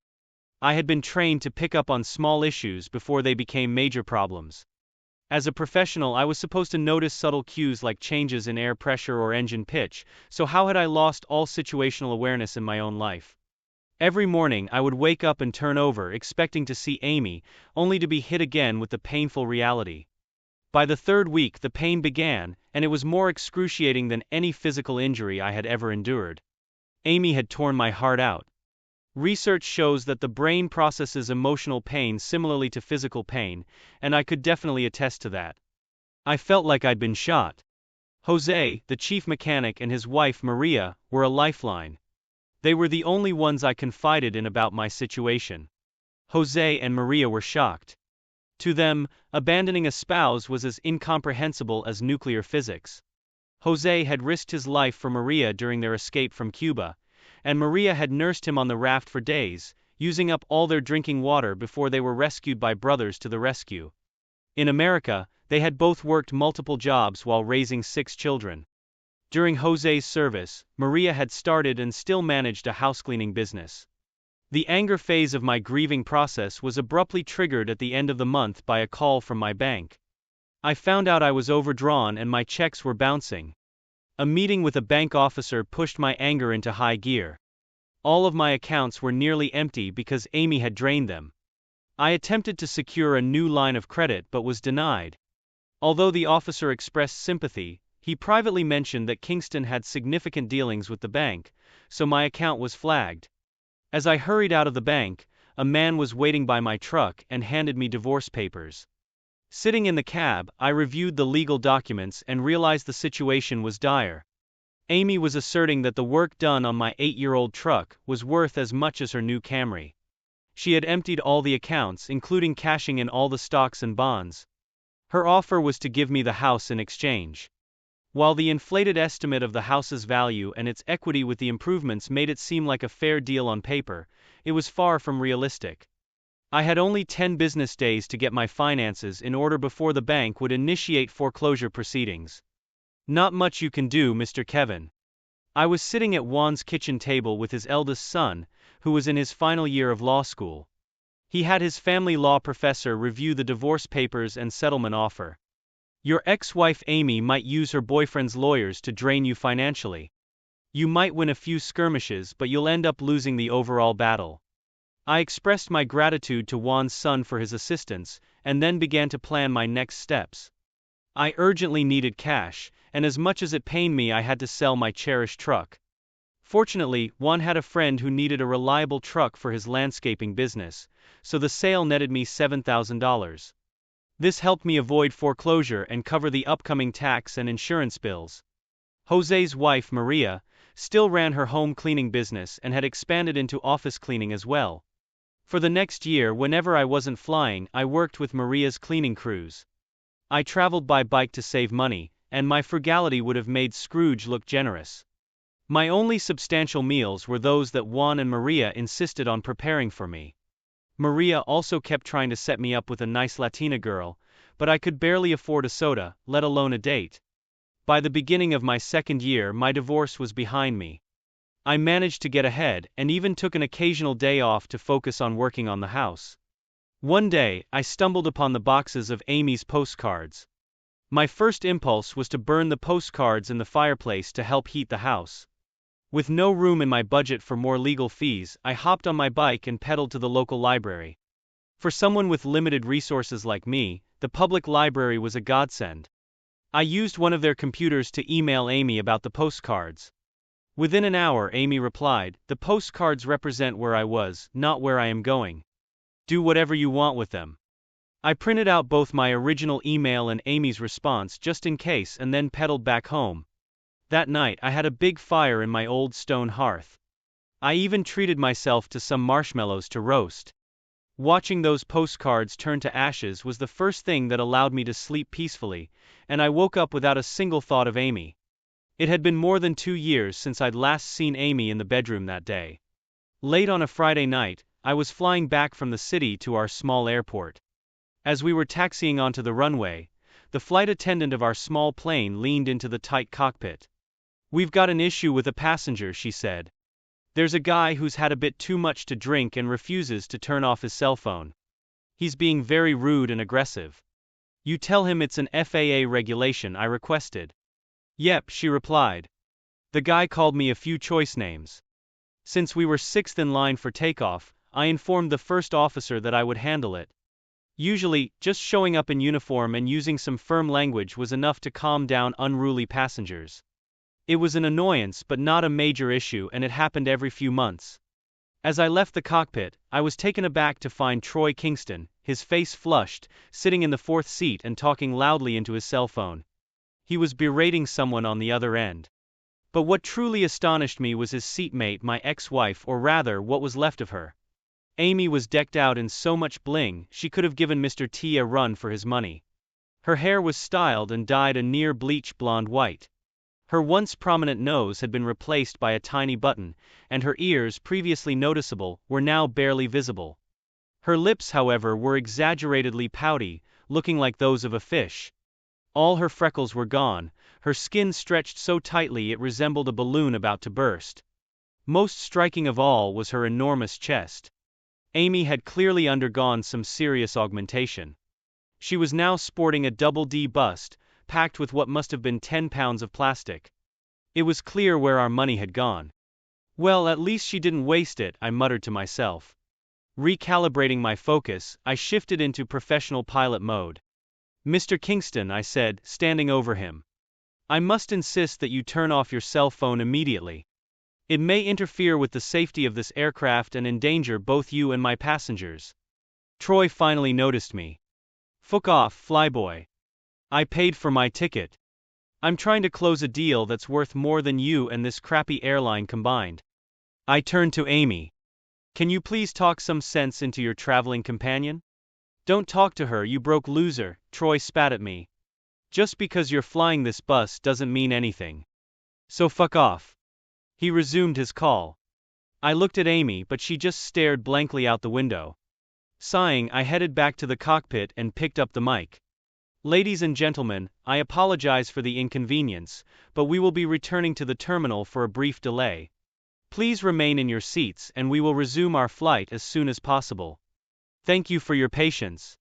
I had been trained to pick up on small issues before they became major problems. As a professional, I was supposed to notice subtle cues like changes in air pressure or engine pitch, so how had I lost all situational awareness in my own life? Every morning I would wake up and turn over expecting to see Amy, only to be hit again with the painful reality. By the 3rd week the pain began, and it was more excruciating than any physical injury I had ever endured. Amy had torn my heart out. Research shows that the brain processes emotional pain similarly to physical pain, and I could definitely attest to that. I felt like I'd been shot. Jose, the chief mechanic, and his wife Maria were a lifeline. They were the only ones I confided in about my situation. Jose and Maria were shocked. To them, abandoning a spouse was as incomprehensible as nuclear physics. Jose had risked his life for Maria during their escape from Cuba, and Maria had nursed him on the raft for days, using up all their drinking water before they were rescued by brothers to the rescue. In America, they had both worked multiple jobs while raising 6 children. During Jose's service, Maria had started and still managed a housecleaning business. The anger phase of my grieving process was abruptly triggered at the end of the month by a call from my bank. I found out I was overdrawn and my checks were bouncing. A meeting with a bank officer pushed my anger into high gear. All of my accounts were nearly empty because Amy had drained them. I attempted to secure a new line of credit but was denied. Although the officer expressed sympathy, he privately mentioned that Kingston had significant dealings with the bank, so my account was flagged. As I hurried out of the bank, a man was waiting by my truck and handed me divorce papers. Sitting in the cab, I reviewed the legal documents and realized the situation was dire. Amy was asserting that the work done on my 8-year-old truck was worth as much as her new Camry. She had emptied all the accounts, including cashing in all the stocks and bonds. Her offer was to give me the house in exchange. While the inflated estimate of the house's value and its equity with the improvements made it seem like a fair deal on paper, it was far from realistic. I had only 10 business days to get my finances in order before the bank would initiate foreclosure proceedings. Not much you can do, Mr. Kevin. I was sitting at Juan's kitchen table with his eldest son, who was in his final year of law school. He had his family law professor review the divorce papers and settlement offer. Your ex-wife Amy might use her boyfriend's lawyers to drain you financially. You might win a few skirmishes, but you'll end up losing the overall battle. I expressed my gratitude to Juan's son for his assistance, and then began to plan my next steps. I urgently needed cash, and as much as it pained me, I had to sell my cherished truck. Fortunately, Juan had a friend who needed a reliable truck for his landscaping business, so the sale netted me $7,000. This helped me avoid foreclosure and cover the upcoming tax and insurance bills. Jose's wife, Maria, still ran her home cleaning business and had expanded into office cleaning as well. For the next year, whenever I wasn't flying, I worked with Maria's cleaning crews. I traveled by bike to save money, and my frugality would have made Scrooge look generous. My only substantial meals were those that Juan and Maria insisted on preparing for me. Maria also kept trying to set me up with a nice Latina girl, but I could barely afford a soda, let alone a date. By the beginning of my second year, my divorce was behind me. I managed to get ahead, and even took an occasional day off to focus on working on the house. One day, I stumbled upon the boxes of Amy's postcards. My first impulse was to burn the postcards in the fireplace to help heat the house. With no room in my budget for more legal fees, I hopped on my bike and pedaled to the local library. For someone with limited resources like me, the public library was a godsend. I used one of their computers to email Amy about the postcards. Within an hour, Amy replied, "The postcards represent where I was, not where I am going. Do whatever you want with them." I printed out both my original email and Amy's response just in case and then pedaled back home. That night, I had a big fire in my old stone hearth. I even treated myself to some marshmallows to roast. Watching those postcards turn to ashes was the first thing that allowed me to sleep peacefully, and I woke up without a single thought of Amy. It had been more than 2 years since I'd last seen Amy in the bedroom that day. Late on a Friday night, I was flying back from the city to our small airport. As we were taxiing onto the runway, the flight attendant of our small plane leaned into the tight cockpit. "We've got an issue with a passenger," she said. "There's a guy who's had a bit too much to drink and refuses to turn off his cell phone. He's being very rude and aggressive. You tell him it's an FAA regulation," I requested. "Yep," she replied. The guy called me a few choice names. Since we were sixth in line for takeoff, I informed the first officer that I would handle it. Usually, just showing up in uniform and using some firm language was enough to calm down unruly passengers. It was an annoyance but not a major issue, and it happened every few months. As I left the cockpit, I was taken aback to find Troy Kingston, his face flushed, sitting in the fourth seat and talking loudly into his cell phone. He was berating someone on the other end. But what truly astonished me was his seatmate, my ex-wife, or rather, what was left of her. Amy was decked out in so much bling, she could have given Mr. T a run for his money. Her hair was styled and dyed a near bleach blonde white. Her once prominent nose had been replaced by a tiny button, and her ears, previously noticeable, were now barely visible. Her lips, however, were exaggeratedly pouty, looking like those of a fish. All her freckles were gone, her skin stretched so tightly it resembled a balloon about to burst. Most striking of all was her enormous chest. Amy had clearly undergone some serious augmentation. She was now sporting a double D bust, packed with what must have been 10 pounds of plastic. It was clear where our money had gone. "Well, at least she didn't waste it," I muttered to myself. Recalibrating my focus, I shifted into professional pilot mode. "Mr. Kingston," I said, standing over him, "I must insist that you turn off your cell phone immediately. It may interfere with the safety of this aircraft and endanger both you and my passengers." Troy finally noticed me. "Fuck off, flyboy. I paid for my ticket. I'm trying to close a deal that's worth more than you and this crappy airline combined." I turned to Amy. "Can you please talk some sense into your traveling companion?" "Don't talk to her, you broke loser," Troy spat at me. "Just because you're flying this bus doesn't mean anything. So fuck off." He resumed his call. I looked at Amy, but she just stared blankly out the window. Sighing, I headed back to the cockpit and picked up the mic. "Ladies and gentlemen, I apologize for the inconvenience, but we will be returning to the terminal for a brief delay. Please remain in your seats and we will resume our flight as soon as possible. Thank you for your patience."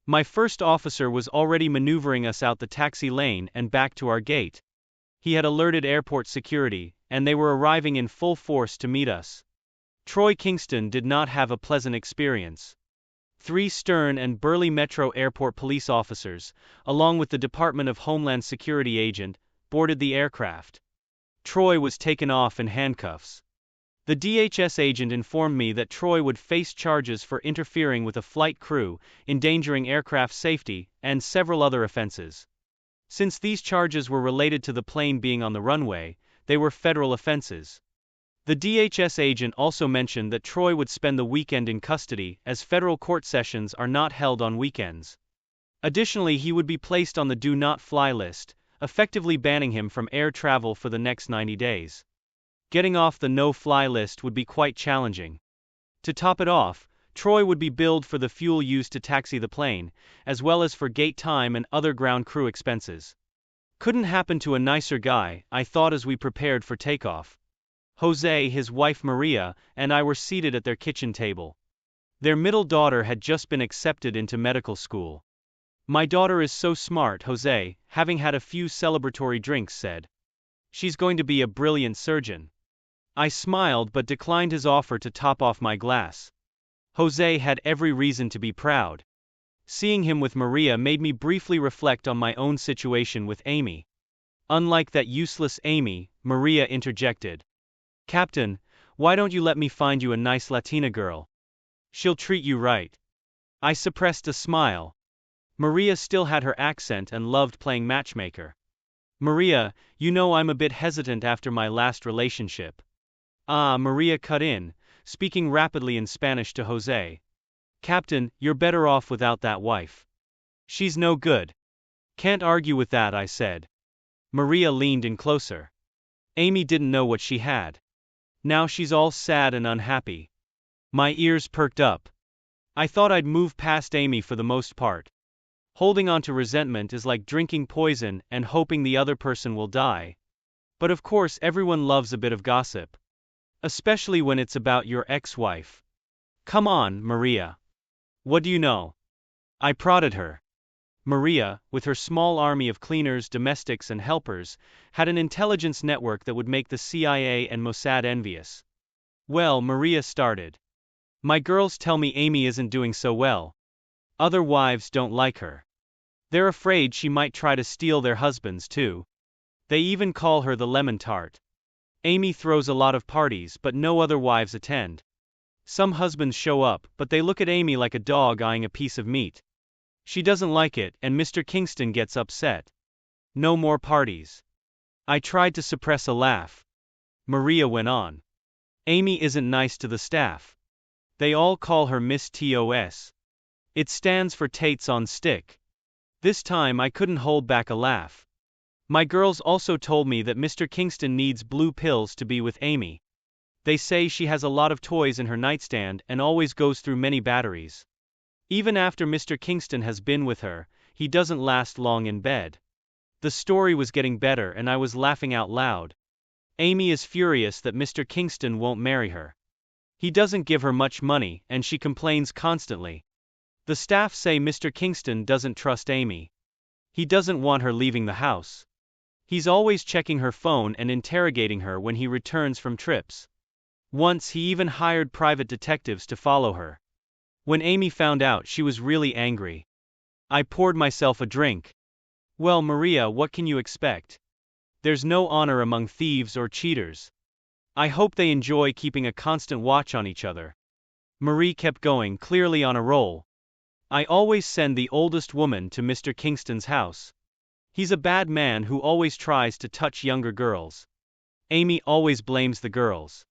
My first officer was already maneuvering us out the taxi lane and back to our gate. He had alerted airport security, and they were arriving in full force to meet us. Troy Kingston did not have a pleasant experience. 3 stern and burly Metro Airport police officers, along with the Department of Homeland Security agent, boarded the aircraft. Troy was taken off in handcuffs. The DHS agent informed me that Troy would face charges for interfering with a flight crew, endangering aircraft safety, and several other offenses. Since these charges were related to the plane being on the runway, they were federal offenses. The DHS agent also mentioned that Troy would spend the weekend in custody, as federal court sessions are not held on weekends. Additionally, he would be placed on the do not fly list, effectively banning him from air travel for the next 90 days. Getting off the no-fly list would be quite challenging. To top it off, Troy would be billed for the fuel used to taxi the plane, as well as for gate time and other ground crew expenses. Couldn't happen to a nicer guy, I thought as we prepared for takeoff. Jose, his wife Maria, and I were seated at their kitchen table. Their middle daughter had just been accepted into medical school. "My daughter is so smart," Jose, having had a few celebratory drinks, said. "She's going to be a brilliant surgeon." I smiled but declined his offer to top off my glass. Jose had every reason to be proud. Seeing him with Maria made me briefly reflect on my own situation with Amy. "Unlike that useless Amy," Maria interjected. "Captain, why don't you let me find you a nice Latina girl? She'll treat you right." I suppressed a smile. Maria still had her accent and loved playing matchmaker. "Maria, you know I'm a bit hesitant after my last relationship." Maria cut in, speaking rapidly in Spanish to Jose. "Captain, you're better off without that wife. She's no good." "Can't argue with that," I said. Maria leaned in closer. "Amy didn't know what she had. Now she's all sad and unhappy." My ears perked up. I thought I'd move past Amy for the most part. Holding on to resentment is like drinking poison and hoping the other person will die. But of course everyone loves a bit of gossip. Especially when it's about your ex-wife. "Come on, Maria. What do you know?" I prodded her. Maria, with her small army of cleaners, domestics and helpers, had an intelligence network that would make the CIA and Mossad envious. "Well," Maria started. "My girls tell me Amy isn't doing so well. Other wives don't like her. They're afraid she might try to steal their husbands too. They even call her the lemon tart. Amy throws a lot of parties but no other wives attend. Some husbands show up but they look at Amy like a dog eyeing a piece of meat. She doesn't like it and Mr. Kingston gets upset. No more parties." I tried to suppress a laugh. Maria went on. "Amy isn't nice to the staff. They all call her Miss TOS. It stands for Tates on Stick." This time I couldn't hold back a laugh. "My girls also told me that Mr. Kingston needs blue pills to be with Amy. They say she has a lot of toys in her nightstand and always goes through many batteries. Even after Mr. Kingston has been with her, he doesn't last long in bed." The story was getting better and I was laughing out loud. Amy is furious that Mr. Kingston won't marry her. He doesn't give her much money and she complains constantly. The staff say Mr. Kingston doesn't trust Amy. He doesn't want her leaving the house. He's always checking her phone and interrogating her when he returns from trips. Once he even hired private detectives to follow her. When Amy found out, she was really angry. I poured myself a drink. "Well, Maria, what can you expect? There's no honor among thieves or cheaters. I hope they enjoy keeping a constant watch on each other." Marie kept going, clearly on a roll. "I always send the oldest woman to Mr. Kingston's house. He's a bad man who always tries to touch younger girls. Amy always blames the girls.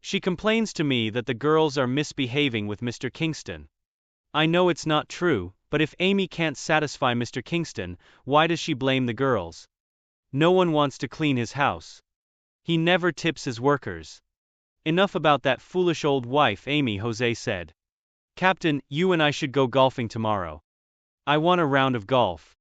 She complains to me that the girls are misbehaving with Mr. Kingston. I know it's not true, but if Amy can't satisfy Mr. Kingston, why does she blame the girls? No one wants to clean his house. He never tips his workers." "Enough about that foolish old wife, Amy," Jose said. "Captain, you and I should go golfing tomorrow. I want a round of golf."